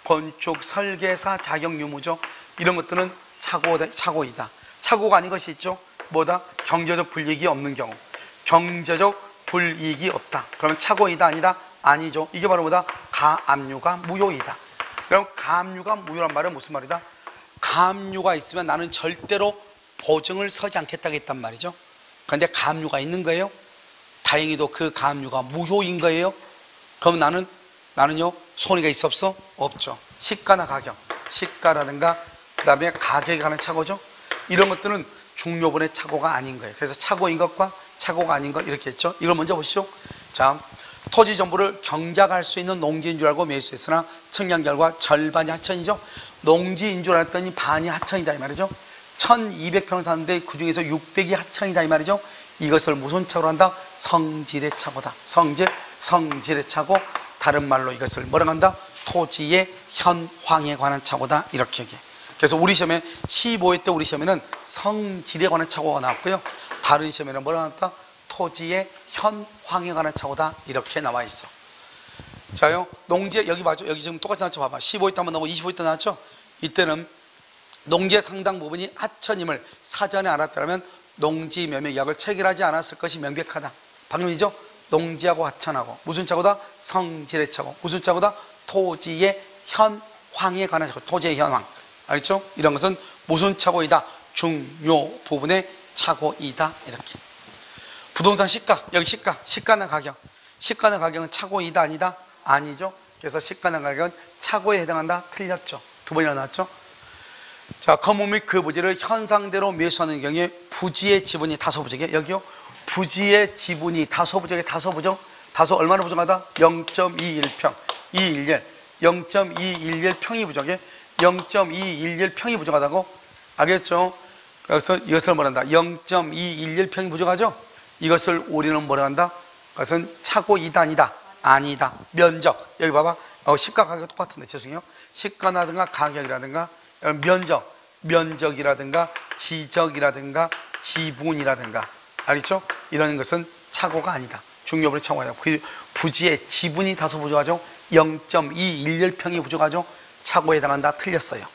건축설계사 자격유무죠. 이런 것들은 착오이다. 착오가 아닌 것이 있죠. 뭐다? 경제적 불이익이 없는 경우. 경제적 불이익이 없다. 그러면 착오이다 아니다? 아니죠. 이게 바로 뭐다? 가압류가 무효이다. 그럼 가압류가 무효란 말은 무슨 말이다? 가압류가 있으면 나는 절대로 보증을 서지 않겠다고 했단 말이죠. 그런데 가압류가 있는 거예요. 다행히도 그 가압류가 무효인 거예요. 그럼 나는요 손해가 있어 없어? 없죠. 시가나 가격, 시가라든가 그 다음에 가격에 관한 착오죠. 이런 것들은 중요분의 착오가 아닌 거예요. 그래서 착오인 것과 착오가 아닌 것 이렇게 했죠. 이걸 먼저 보시죠. 자, 토지 전부를 경작할 수 있는 농지인 줄 알고 매수했으나 측량 결과 절반이 하천이죠. 농지인 줄 알았더니 반이 하천이다 이 말이죠. 1200평을 샀는데 그 중에서 600이 하천이다 이 말이죠. 이것을 무슨 착오로 한다? 성질의 착오다. 성질의 착오. 다른 말로 이것을 뭐라고 한다? 토지의 현황에 관한 착오다 이렇게 얘기해. 그래서 우리 시험에 15회 때 우리 시험에는 성질에 관한 착오가 나왔고요. 다른 시험에는 뭐라고 나왔다? 토지의 현황에 관한 착오다 이렇게 나와 있어. 자요 농지에 여기 봐죠. 여기 지금 똑같이 나왔죠. 봐봐. 15회 때 한번 나오고 25회 때 나왔죠. 이때는 농지의 상당 부분이 하천임을 사전에 알았다면 농지 매매 계약을 체결하지 않았을 것이 명백하다. 방금이죠. 농지하고 하천하고 무슨 착오다? 성질의 착오. 무슨 착오다? 토지의 현황에 관한 착오. 토지의 현황. 알겠죠? 이런 것은 무슨 착오이다? 중요 부분의 착오이다 이렇게. 부동산 시가, 여기 시가나 가격. 시가나 가격은 착오이다 아니다? 아니죠. 그래서 시가나 가격은 착오에 해당한다? 틀렸죠. 두 번이나 나왔죠. 자, 건물 및 그 부지를 현상대로 매수하는 경우에 부지의 지분이 다소부족에 여기요 부지의 지분이 다소부족에 다소 얼마나 부족하다? 0.211평 0.211평이 부족해. 0.211평이 부족하다고 알겠죠? 그래서 이것을 뭐란다? 0.211평이 부족하죠? 이것을 우리는 뭐라 한다? 그것은 착오이다 아니다? 아니다. 면적 여기 봐봐. 시가 가격 똑같은데 죄송해요. 시가라든가 가격이라든가 면적이라든가 지적이라든가 지분이라든가 알겠죠? 이런 것은 착오가 아니다. 중요분의 착오가 아니다. 그 부지의 지분이 다소 부족하죠. 0.211평이 부족하죠. 착오에 해당한다. 틀렸어요.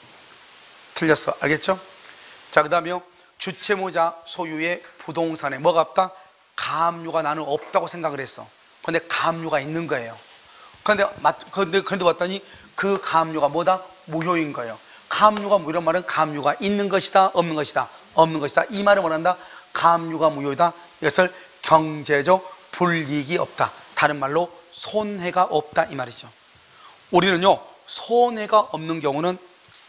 틀렸어. 알겠죠? 자, 그 다음에 주채무자 소유의 부동산에 뭐가 없다? 가압류가 나는 없다고 생각을 했어. 근데 가압류가 있는 거예요. 그런데 봤더니 그 가압류가 뭐다? 무효인 거예요. 가압류가 무효란 말은 가압류가 있는 것이다, 없는 것이다, 없는 것이다. 이 말을 뭐란다? 가압류가 무효이다. 이것을 경제적 불이익이 없다. 다른 말로 손해가 없다 이 말이죠. 우리는요, 손해가 없는 경우는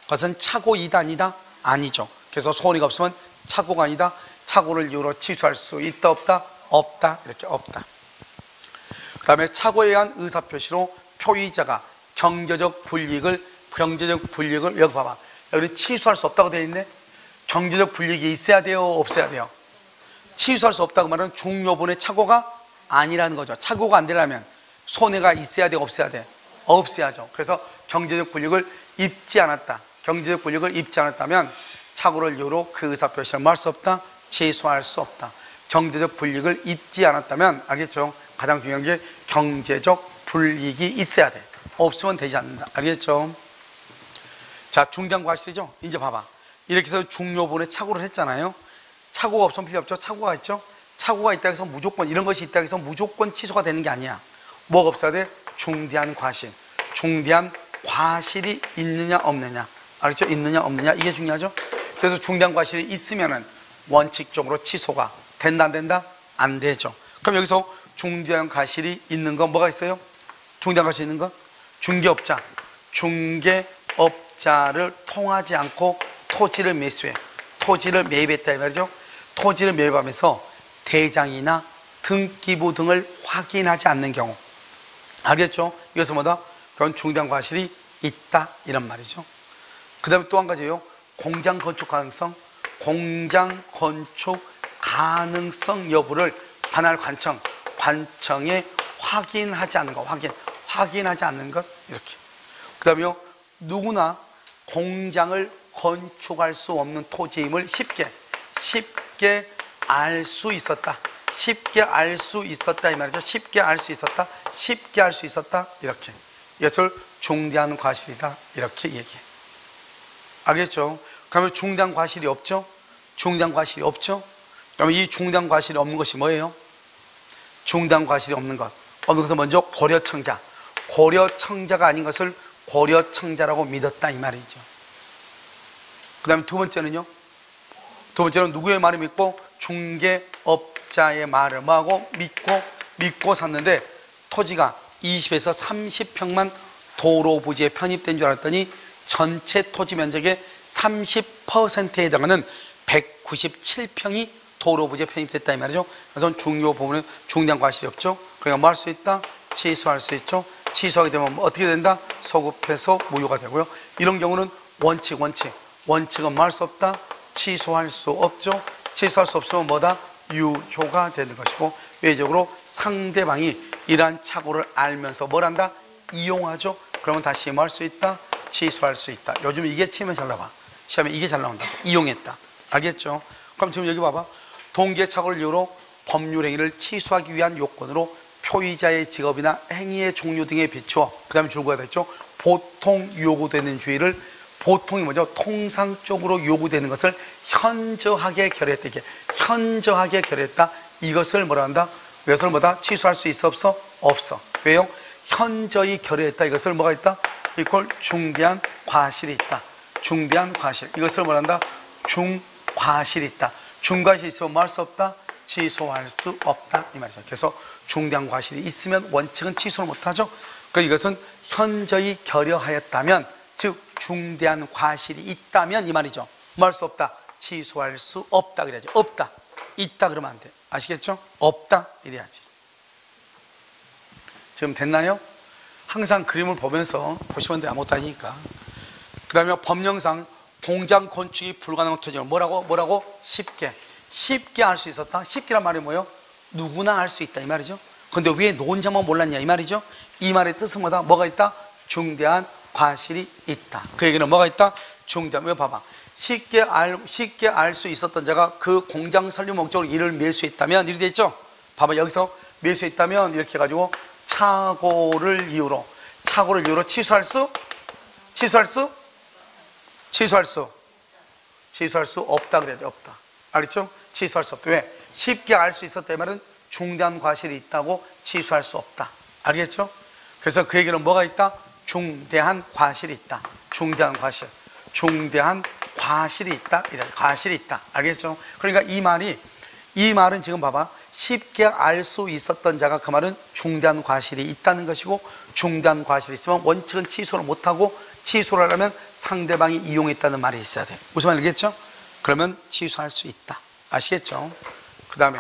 그것은 착오이다 아니다? 아니죠. 그래서 손해가 없으면 착오가 아니다. 착오를 이유로 취소할 수 있다 없다? 없다. 이렇게 없다. 그 다음에 착오에 의한 의사표시로 표의자가 경제적 불이익을 여기 봐봐, 여기 취소할 수 없다고 되어 있네. 경제적 불이익이 있어야 돼요, 없어야 돼요? 취소할 수 없다고 말은 중요분의 착오가 아니라는 거죠. 착오가 안 되려면 손해가 있어야 돼, 없어야 돼? 없어야죠. 그래서 경제적 불이익을 입지 않았다, 경제적 불이익을 입지 않았다면 착오를 이유로 그 의사표시를 할 수 없다, 취소할 수 없다. 경제적 불이익을 입지 않았다면, 알겠죠? 가장 중요한 게 경제적 불이익이 있어야 돼. 없으면 되지 않는다. 알겠죠? 자, 중대한과실이죠. 이제 봐봐, 이렇게 해서 중요분의 착오를 했잖아요. 착오가 없으면 필요 없죠. 착오가 있죠. 착오가 있다고 해서 무조건, 이런 것이 있다고 해서 무조건 취소가 되는 게 아니야. 뭐가 없어야 돼? 중대한 과실. 중대한 과실이 있느냐 없느냐, 알겠죠? 있느냐 없느냐, 이게 중요하죠. 그래서 중대한 과실이 있으면은 원칙적으로 취소가 된다 안 된다? 안 되죠. 그럼 여기서 중대한 과실이 있는 건 뭐가 있어요? 중대한 과실이 있는 건 중개업자. 중개업자를 통하지 않고 토지를 매수해, 토지를 매입했다 이 말이죠. 토지를 매입하면서 대장이나 등기부 등을 확인하지 않는 경우, 알겠죠? 이것은 뭐다? 그건 중대한 과실이 있다 이런 말이죠. 그 다음에 또 한 가지예요. 공장 건축 가능성. 공장 건축 가능성 여부를 관할 관청에 확인하지 않는 것, 확인하지 않는 것, 이렇게. 그 다음에요, 누구나 공장을 건축할 수 없는 토지임을 쉽게 알 수 있었다. 쉽게 알 수 있었다 이 말이죠. 쉽게 알 수 있었다, 쉽게 알 수 있었다, 이렇게. 이것을 중대한 과실이다 이렇게 얘기해. 알겠죠? 그러면 중대한 과실이 없죠? 중대한 과실이 없죠? 그러면 이 중대한 과실이 없는 것이 뭐예요? 중대한 과실이 없는 것은 먼저 고려청자가 아닌 것을 고려청자라고 믿었다 이 말이죠. 그 다음에 두 번째는요, 두 번째는 누구의 말을 믿고? 중개업자의 말을 뭐하고? 믿고 샀는데 토지가 20에서 30평만 도로 부지에 편입된 줄 알았더니 전체 토지 면적의 30%에 해당하는 197평이 도로 부지에 편입됐다 이 말이죠. 그래서 중요 부분은 중대한 과실이 없죠. 그러니까 뭐 할 수 있다? 취소할 수 있죠. 취소하게 되면 어떻게 된다? 소급해서 무효가 되고요. 이런 경우는 원칙은 뭐 할 수 없다? 취소할 수 없죠. 취소할 수 없으면 뭐다? 유효가 되는 것이고, 외적으로 상대방이 이러한 착오를 알면서 뭘 한다? 이용하죠. 그러면 다시 뭐 할 수 있다? 취소할 수 있다. 요즘 이게 치면 잘 나와. 시험에 이게 잘 나온다. 이용했다. 알겠죠? 그럼 지금 여기 봐봐. 동기의 착오를 이유로 법률 행위를 취소하기 위한 요건으로 표의자의 직업이나 행위의 종류 등에 비추어, 그 다음에 줄거가 됐죠. 보통 요구되는 주의를, 보통이 뭐죠? 통상적으로 요구되는 것을 현저하게 결했다. 이게 현저하게 결했다. 이것을 뭐라 한다? 이것을 뭐다? 취소할 수 있어 없어? 없어. 왜요? 현저히 결했다. 이것을 뭐가 있다? 이걸 중대한 과실이 있다. 중대한 과실. 이것을 뭐라 한다? 중과실이 있다. 중과실이 있으면 뭐 할 수 없다? 취소할 수 없다 이 말이죠. 그래서 중대한 과실이 있으면 원칙은 취소를 못하죠. 그러니까 이것은 현저히 결여하였다면, 즉 중대한 과실이 있다면 이 말이죠. 뭐 할 수 없다? 취소할 수 없다 그래야지. 없다. 있다 그러면 안 돼. 아시겠죠? 없다 이래야지. 지금 됐나요? 항상 그림을 보면서 보시면 돼. 아무것도 아니니까. 그 다음에 법령상 공장 건축이 불가능한 토지는 뭐라고? 쉽게 알 수 있었다. 쉽게란 말이 뭐예요? 누구나 알 수 있다 이 말이죠. 근데 왜 너 혼자만 몰랐냐 이 말이죠. 이 말의 뜻은 뭐다? 뭐가 있다? 중대한 과실이 있다. 그 얘기는 뭐가 있다? 중대한. 왜 봐봐. 쉽게 알 수 있었던 자가 그 공장 설립 목적으로 이를 매수했다면 이렇게 됐죠. 봐봐, 여기서 매수했다면 이렇게 해가지고 착오를 이유로 취소할 수 없다 그래야지. 없다. 알겠죠? 취소할 수 없다. 왜? 쉽게 알 수 있었다 이 말은 중대한 과실이 있다고 취소할 수 없다. 알겠죠? 그래서 그 얘기는 뭐가 있다? 중대한 과실이 있다. 중대한 과실. 중대한 과실이 있다. 이래. 과실이 있다. 알겠죠? 그러니까 이 말은 지금 봐봐. 쉽게 알 수 있었던 자가 그 말은 중대한 과실이 있다는 것이고, 중대한 과실이 있으면 원칙은 취소를 못하고, 취소를 하려면 상대방이 이용했다는 말이 있어야 돼. 무슨 말인지 알겠죠? 그러면 취소할 수 있다. 아시겠죠? 그 다음에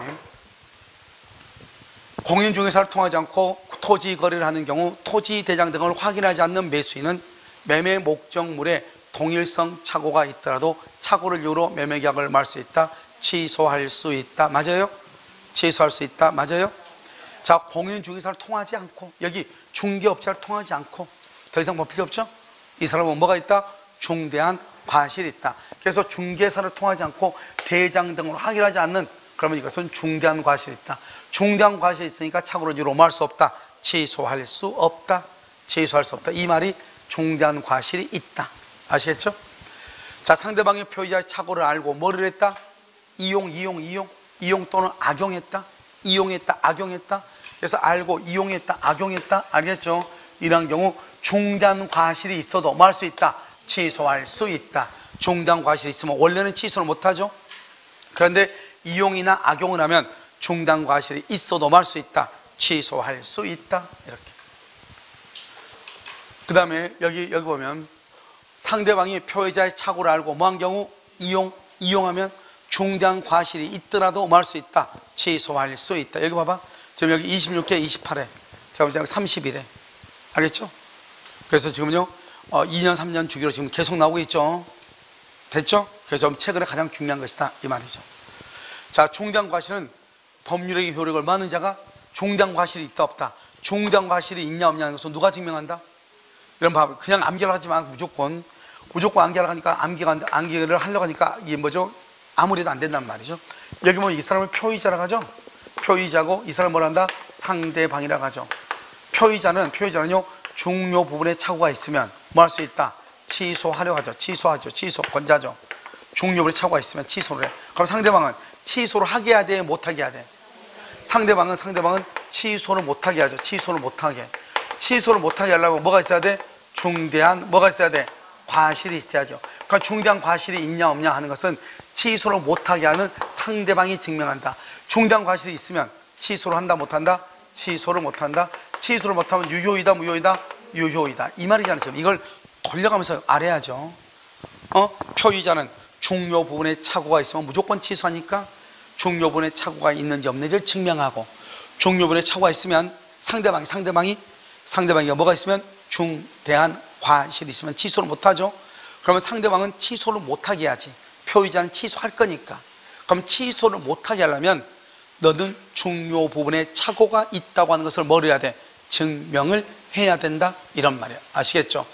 공인중개사를 통하지 않고 토지 거래를 하는 경우 토지 대장 등을 확인하지 않는 매수인은 매매 목적물에 동일성 착오가 있더라도 착오를 이유로 매매 계약을 말 수 있다. 취소할 수 있다. 맞아요? 취소할 수 있다. 맞아요? 자, 공인중개사를 통하지 않고, 여기 중개업자를 통하지 않고 더 이상 뭐 필요 없죠? 이 사람은 뭐가 있다? 중대한 과실이 있다. 그래서 중개사를 통하지 않고 대장 등으로 확인하지 않는, 그러면 이것은 중대한 과실이 있다. 중대한 과실이 있으니까 착오를 이유로 말 수 없다. 취소할 수 없다. 취소할 수 없다. 이 말이 중대한 과실이 있다. 아시겠죠? 자, 상대방의 표의자의 착오를 알고 뭐를 했다? 이용 또는 악용했다. 이용했다, 악용했다. 그래서 알고 이용했다, 악용했다. 알겠죠? 이러한 경우 중대한 과실이 있어도 뭐 할 수 있다? 취소할 수 있다. 중대한 과실이 있으면 원래는 취소를 못하죠. 그런데 이용이나 악용을 하면 중대한 과실이 있어도 뭐 할 수 있다? 취소할 수 있다. 이렇게. 그 다음에 여기 보면 상대방이 표의자의 착오를 알고 뭐 한 경우? 이용하면 중대한 과실이 있더라도 뭐 할 수 있다? 취소할 수 있다. 여기 봐봐. 지금 여기 26회, 28회, 자, 31회. 알겠죠? 그래서 지금요, 2년, 3년 주기로 지금 계속 나오고 있죠. 됐죠? 그래서 최근에 가장 중요한 것이다. 이 말이죠. 자, 중대한 과실은 법률의 효력을 많은 자가 중대한 과실이 있다, 없다. 중대한 과실이 있냐, 없냐는 것은 누가 증명한다? 이런 봐. 그냥 암기를 하지 마. 무조건 암기를 하니까 암기를 하려고 하니까 이게 뭐죠? 아무래도 안 된단 말이죠. 여기 보면 이 사람을 표의자라고 하죠. 표의자고 이 사람을 뭐라 한다? 상대방이라고 하죠. 표의자는요, 중요 부분에 착오가 있으면 뭐 할 수 있다? 취소하려고 하죠. 취소, 권자죠. 중요 부분에 착오가 있으면 취소를 해. 그럼 상대방은 취소를 하게 해야 돼? 못하게 해야 돼? 상대방은 취소를 못하게 하죠. 취소를 못하게 하려면 뭐가 있어야 돼? 중대한 뭐가 있어야 돼? 과실이 있어야죠. 그러니까 중대한 과실이 있냐 없냐 하는 것은 취소를 못하게 하는 상대방이 증명한다. 중대한 과실이 있으면 취소를 한다 못한다? 취소를 못한다. 취소를 못하면 유효이다 무효이다? 유효이다. 이 말이잖아요. 지금 이걸 돌려가면서 알아야죠. 표의자는 중요 부분에 착오가 있으면 무조건 취소하니까 중요 부분에 착오가 있는지 없는지를 증명하고, 중요 부분에 착오가 있으면 상대방이 뭐가 있으면 중대한 과실이 있으면 취소를 못하죠. 그러면 상대방은 취소를 못하게 해야지. 표의자는 취소할 거니까. 그럼 취소를 못하게 하려면 너는 중요 부분에 착오가 있다고 하는 것을 뭘 해야 돼? 증명을 해야 된다. 이런 말이에요. 아시겠죠?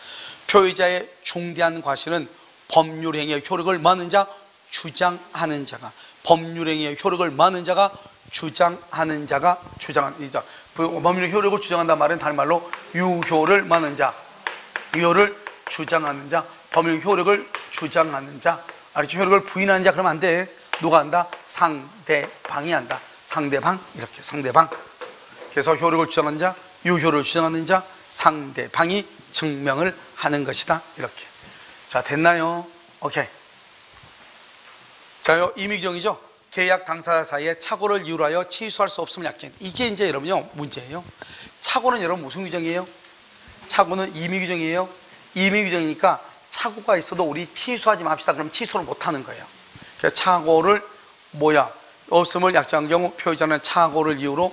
표의자의 중대한 과실은 법률행위의 효력을 많은 자, 주장하는 자가, 법률행위의 효력을 많은 자가 주장하는 자가 법률의 효력을 주장한다는 말은 다른 말로 유효를 많은 자, 유효를 주장하는 자, 법률 효력을 주장하는 자. 알겠죠? 효력을 부인하는 자 그러면 안 돼. 누가 한다? 상대방이 한다. 상대방, 이렇게 상대방. 그래서 효력을 주장하는 자, 유효를 주장하는 자, 상대방이 증명을 하는 것이다. 이렇게. 자, 됐나요? 오케이. 자, 임의규정이죠. 계약 당사자 사이에 착오를 이유로 하여 취소할 수 없음을 약정. 이게 이제 여러분요, 문제예요. 착오는 여러분 무슨 규정이에요? 착오는 임의규정이에요. 임의규정이니까 착오가 있어도 우리 취소하지 맙시다. 그럼 취소를 못 하는 거예요. 그래서 착오를 없음을 약정한 경우 표의자는 착오를 이유로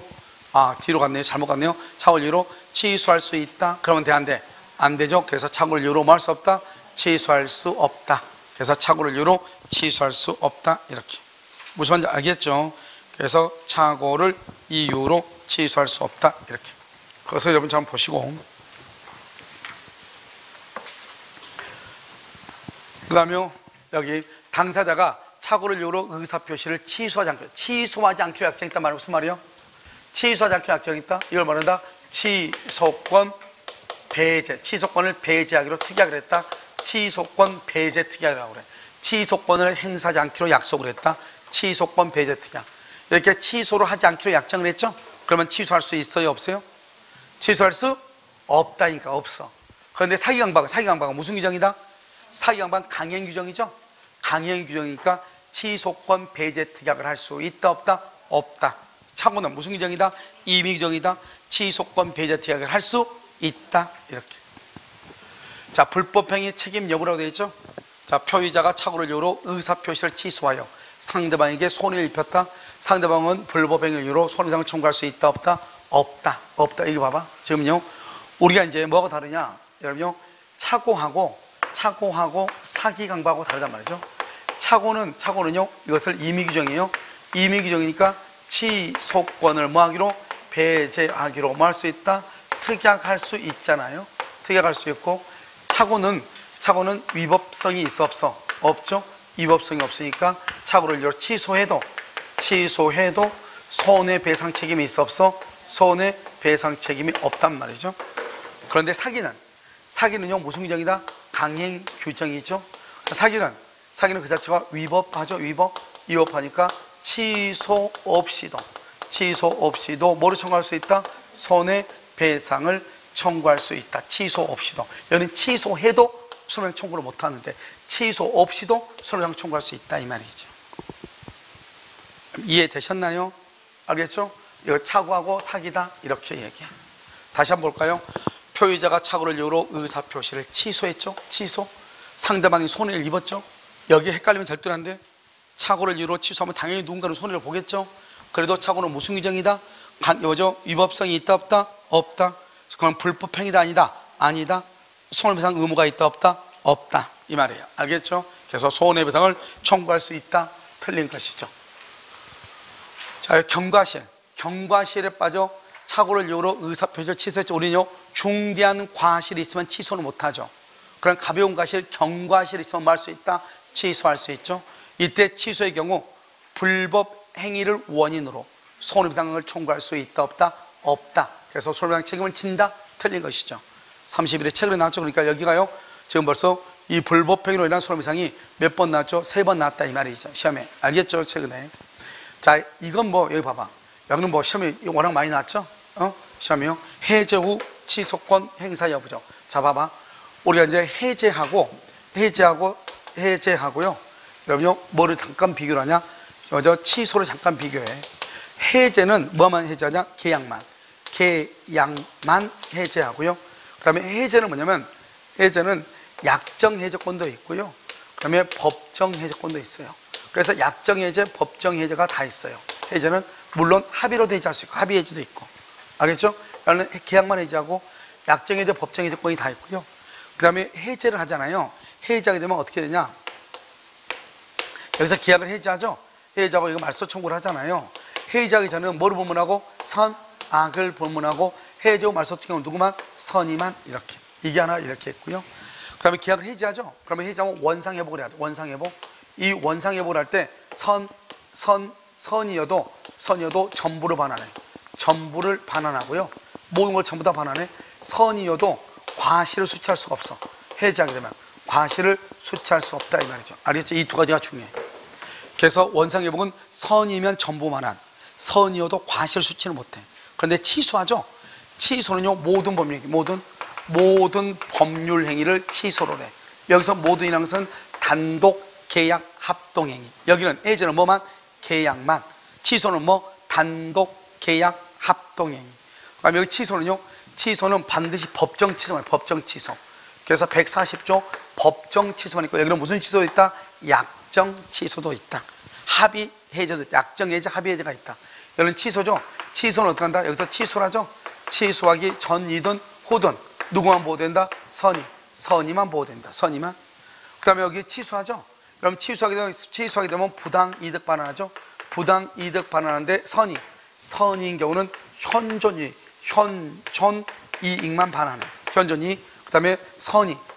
뒤로 갔네요. 잘못 갔네요. 착오를 이유로 취소할 수 있다. 그러면 돼, 안 돼? 안 되죠. 그래서 착오를 이유로 뭐 할 수 없다? 취소할 수 없다. 그래서 착오를 이유로 취소할 수 없다. 이렇게. 무슨 말인지 알겠죠? 그래서 착오를 이유로 취소할 수 없다. 이렇게. 그래서 여러분 좀 보시고, 그 다음에 여기 당사자가 착오를 이유로 의사표시를 취소하지 않기로 약정했단 말은 무슨 말이에요? 취소하지 않기로 약정했다. 이걸 말한다. 취소권 배제. 취소권을 배제하기로 특약을 했다. 취소권 배제 특약이라고 그래. 취소권을 행사하지 않기로 약속을 했다. 취소권 배제 특약. 이렇게 취소를 하지 않기로 약정을 했죠. 그러면 취소할 수 있어요, 없어요? 취소할 수 없다니까 없어. 그런데 사기강박은 무슨 규정이다? 사기강박은 강행 규정이죠. 강행 규정이니까 취소권 배제 특약을 할 수 있다 없다? 없다. 착오는 무슨 규정이다? 임의 규정이다. 취소권 배제 특약을 할 수 있다. 이렇게. 자, 불법행위 책임 여부라고 되어 있죠. 자, 표의자가 착오를 이유로 의사표시를 취소하여 상대방에게 손해를 입혔다. 상대방은 불법행위를 이유로 손해배상을 청구할 수 있다 없다? 없다. 없다. 이거 봐봐. 지금요 우리가 이제 뭐가 다르냐? 여러분요 착오하고 사기강박하고 다르단 말이죠. 착오는요 이것을 임의규정이에요. 임의규정이니까 취소권을 뭐 하기로? 배제하기로 뭐 할 수 있다? 특약할 수 있잖아요. 특약할 수 있고, 착오는 위법성이 있어 없어? 없죠. 위법성이 없으니까 착오를 이유로 취소해도 손해배상 책임이 있어 없어? 손해배상 책임이 없단 말이죠. 그런데 사기는요 무슨 규정이다? 강행 규정이죠. 사기는 그 자체가 위법하죠. 위법하니까 취소 없이도 뭐를 청구할 수 있다? 손해배상을 청구할 수 있다. 취소 없이도. 여기는 취소해도 손해배상 청구를 못하는데 취소 없이도 손해배상 청구할 수 있다 이 말이죠. 이해되셨나요? 알겠죠? 이거 착오하고 사기다 이렇게 얘기해. 다시 한번 볼까요? 표의자가 착오를 이유로 의사표시를 취소했죠. 취소. 상대방이 손해를 입었죠. 여기에 헷갈리면 절대로 안 돼. 착오를 이유로 취소하면 당연히 누군가는 손해를 보겠죠. 그래도 착오는 무슨 규정이다? 위법성이 있다 없다? 없다. 그럼 불법행위다 아니다? 아니다. 손해배상 의무가 있다 없다? 없다 이 말이에요. 알겠죠? 그래서 손해배상을 청구할 수 있다. 틀린 것이죠. 자, 경과실에 빠져 착오를 이유로 의사표시를 취소했죠. 우리는요 중대한 과실이 있으면 취소는 못하죠. 그런 가벼운 과실, 경과실이 있으면 뭐 할 수 있다? 취소할 수 있죠. 이때 취소의 경우 불법 행위를 원인으로 손해배상을 청구할 수 있다 없다? 없다. 그래서 손해배상 책임을 진다? 틀린 것이죠. 30일에 책으로 나왔죠. 그러니까 여기가요 지금 벌써 이 불법 행위로 인한 손해배상이 몇 번 나왔죠? 3번 나왔다 이 말이죠. 시험에. 알겠죠? 최근에. 자, 이건 뭐 여기 봐봐. 여기는 뭐 시험에 워낙 많이 나왔죠? 시험이요. 해제 후 취소권 행사 여부죠. 자, 봐봐. 우리가 이제 해제하고요. 여러분요, 뭐를 잠깐 비교를 하냐? 취소를 잠깐 비교해. 해제는 뭐만 해제하냐? 계약만 해제하고요. 그 다음에 해제는 뭐냐면, 해제는 약정 해제권도 있고요. 그 다음에 법정 해제권도 있어요. 그래서 약정 해제, 법정 해제가 다 있어요. 해제는 물론 합의로도 해제할 수 있고, 합의 해제도 있고. 알겠죠? 여기는 계약만 해제하고, 약정 해제, 법정 해제권이 다 있고요. 그 다음에 해제를 하잖아요. 해제하게 되면 어떻게 되냐? 여기서 계약을 해제하죠? 해제하고 이거 말소 청구를 하잖아요. 해제하기 전에는 뭐를 본문하고? 선악을 본문하고, 해제 후 말소 청구는 누구만? 선이만. 이렇게. 이게 하나 이렇게 있고요. 그 다음에 계약을 해제하죠? 그러면 해제하면 원상회복을 해야 돼. 원상회복. 이 원상회복을 할 때 선이어도 전부를 반환해. 전부를 반환하고요. 모든 걸 전부 다 반환해. 선이어도 과실을 수취할 수가 없어. 해제하게 되면 과실을 수취할 수 없다 이 말이죠. 알겠죠? 이 두 가지가 중요해. 그래서 원상회복은 선이면 전부 반환, 선이어도 과실 수취를 못해. 그런데 취소하죠? 취소는요 모든 법률 행위를 취소를 해. 여기서 모든이라는 것은 단독 계약 합동행위. 여기는 해제는 뭐만? 계약만. 취소는 뭐? 단독 계약 합동행위. 그럼 여기 취소는 반드시 법정 취소만. 법정 취소. 그래서 140조 법정 취소만 있고, 여기는 무슨 취소도 있다? 약정 취소도 있다. 합의 해제도 있다. 약정 해제, 합의 해제가 있다. 여기는 취소죠. 취소는 어떻게 한다? 여기서 취소를 하죠. 취소하기 전이든 후든 누구만 보호된다? 선이만 보호된다. 선이만. 그 다음에 여기 취소하죠. 그럼 취소하게 되면 부당이득 반환하죠. 부당이득 반환하는데 선인 경우는 현존이익만 반환해. 현존이익. 그 다음에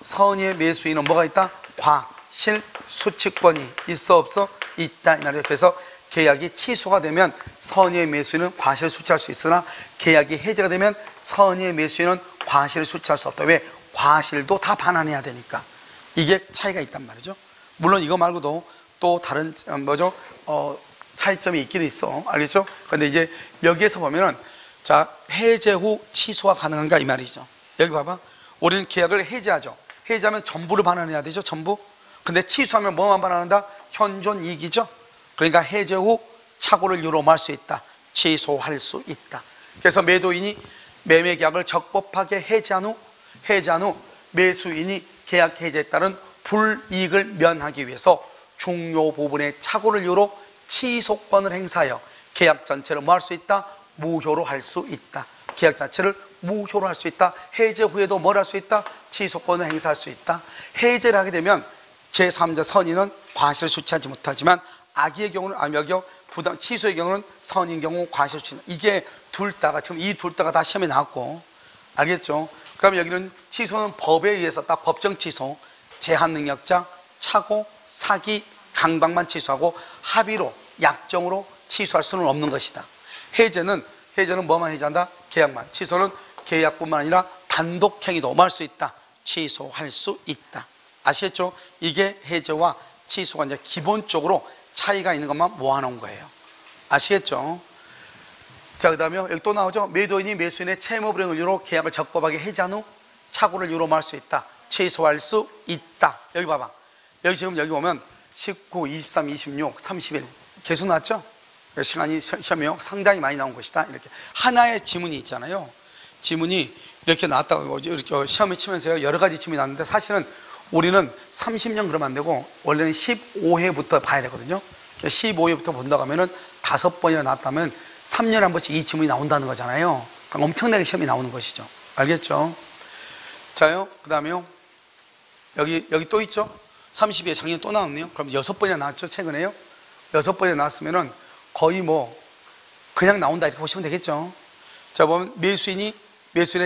선의의 매수인은 뭐가 있다? 과실 수취권이 있어 없어? 있다 이 말이에요. 그래서 계약이 취소가 되면 선의의 매수인은 과실을 수취할 수 있으나, 계약이 해제가 되면 선의의 매수인은 과실을 수취할 수 없다. 왜? 과실도 다 반환해야 되니까. 이게 차이가 있단 말이죠. 물론 이거 말고도 또 다른 차이점이 있기는 있어. 알겠죠? 그런데 이제 여기에서 보면은, 자, 해제 후 취소가 가능한가 이 말이죠. 여기 봐봐. 우리는 계약을 해지하죠. 해지하면 전부를 반환해야 되죠. 전부. 근데 취소하면 뭐만 반환한다? 현존 이익이죠. 그러니까 해지 후 착오를 유로할 수 있다. 취소할 수 있다. 그래서 매도인이 매매 계약을 적법하게 해지한 후 매수인이 계약 해지에 따른 불이익을 면하기 위해서 중요 부분의 착오를 이유로 취소권을 행사하여 계약 전체를 뭐 할 수 있다? 무효로 할 수 있다. 계약 자체를 무효로 할 수 있다. 해제 후에도 뭘 할 수 있다? 취소권을 행사할 수 있다. 해제를 하게 되면 제3자 선인은 과실을 주체하지 못하지만 악의의 경우는 여기요 부당 취소의 경우는 선인 경우 과실을 주체. 이게 둘 다가 지금 이 둘 다가 다 시험에 나왔고, 알겠죠? 그럼 여기는 취소는 법에 의해서 딱 법정 취소, 제한 능력자, 착오, 사기, 강박만 취소하고 합의로 약정으로 취소할 수는 없는 것이다. 해제는 뭐만 해제한다? 계약만. 취소는 계약뿐만 아니라 단독 행위도 뭐 할 수 있다? 취소할 수 있다. 아시겠죠? 이게 해제와 취소가 이제 기본적으로 차이가 있는 것만 모아놓은 거예요. 아시겠죠? 자, 그 다음에 여기 또 나오죠. 매도인이 매수인의 채무 불이행을 이유로 계약을 적법하게 해지한 후 착오를 이유로 할 수 있다. 취소할 수 있다. 여기 봐봐. 여기 지금 여기 보면 19, 23, 26, 31 개수 나왔죠? 시간이 시험에 상당히 많이 나온 것이다. 이렇게 하나의 지문이 있잖아요. 지문이 이렇게 나왔다고 이렇게 시험에 치면서요 여러 가지 지문이 나왔는데, 사실은 우리는 30년 그러면 안 되고 원래는 15회부터 봐야 되거든요. 15회부터 본다고 하면은 5번이나 나왔다면 3년에 한 번씩 이 지문이 나온다는 거잖아요. 그러니까 엄청나게 시험이 나오는 것이죠. 알겠죠? 자요, 그 다음에요. 여기 또 있죠? 32회 작년에 또 나왔네요. 그럼 6번이나 나왔죠? 최근에요? 6번이나 나왔으면은 거의 뭐 그냥 나온다 이렇게 보시면 되겠죠. 자, 보면 매수인의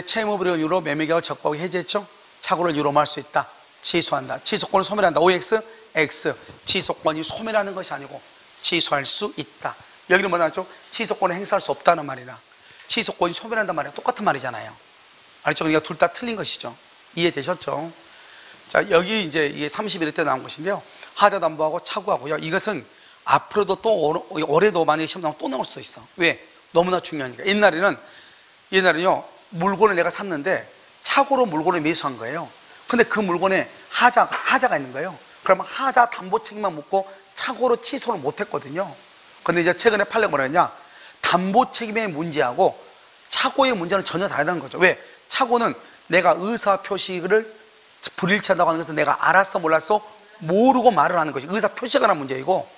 채무 불이행을 이유로 매매 계약을 적법하게 해지했죠. 착오를 유로할 수 있다. 취소한다. 취소권을 소멸한다. OX, X. 취소권이 소멸하는 것이 아니고 취소할 수 있다. 여기는 뭐라 하죠? 취소권을 행사할 수 없다는 말이라 취소권이 소멸한단 말이야. 똑같은 말이잖아요. 알죠? 그러니까 둘 다 틀린 것이죠. 이해되셨죠? 자, 여기 이제 이게 31회 때 나온 것인데요. 하자담보하고 착오하고요. 이것은 앞으로도 또 올해도 만약에 시험 나오면 또 나올 수도 있어. 왜? 너무나 중요하니까. 옛날에는요 물건을 내가 샀는데 착오로 물건을 매수한 거예요. 근데 그 물건에 하자가 있는 거예요. 그러면 하자 담보 책임만 묻고 착오로 취소를 못 했거든요. 근데 이제 최근에 판례가 뭐라 했냐? 담보 책임의 문제하고 착오의 문제는 전혀 다르다는 거죠. 왜? 착오는 내가 의사 표시를 불일치한다고 하는 것은 내가 알았어 몰랐어 모르고 말을 하는 것이 의사 표시가 난 문제이고,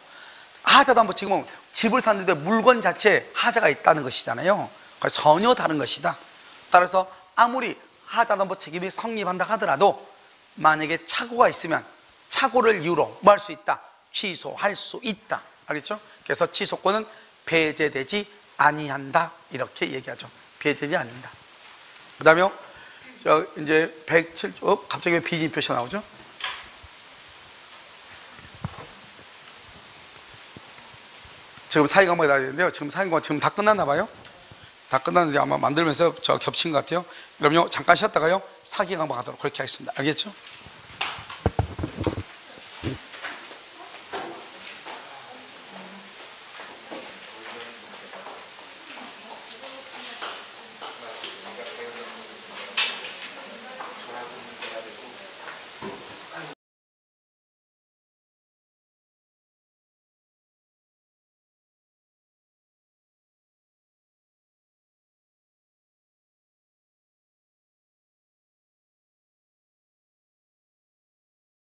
하자 담보 책임은 집을 샀는데 물건 자체에 하자가 있다는 것이잖아요. 그래서 전혀 다른 것이다. 따라서 아무리 하자 담보 책임이 성립한다 하더라도 만약에 착오가 있으면 착오를 이유로 뭐 할 수 있다? 취소할 수 있다. 알겠죠? 그래서 취소권은 배제되지 아니한다. 이렇게 얘기하죠. 배제되지 않는다. 그 다음에 이제 107조 갑자기 왜 비진 표시가 나오죠? 지금 사회강박이 나야 되는데요. 지금 사회강박 지금 다 끝났나 봐요. 다 끝났는데 아마 만들면서 겹친 것 같아요. 그럼요 잠깐 쉬었다가요 사기강박 하도록 그렇게 하겠습니다. 알겠죠?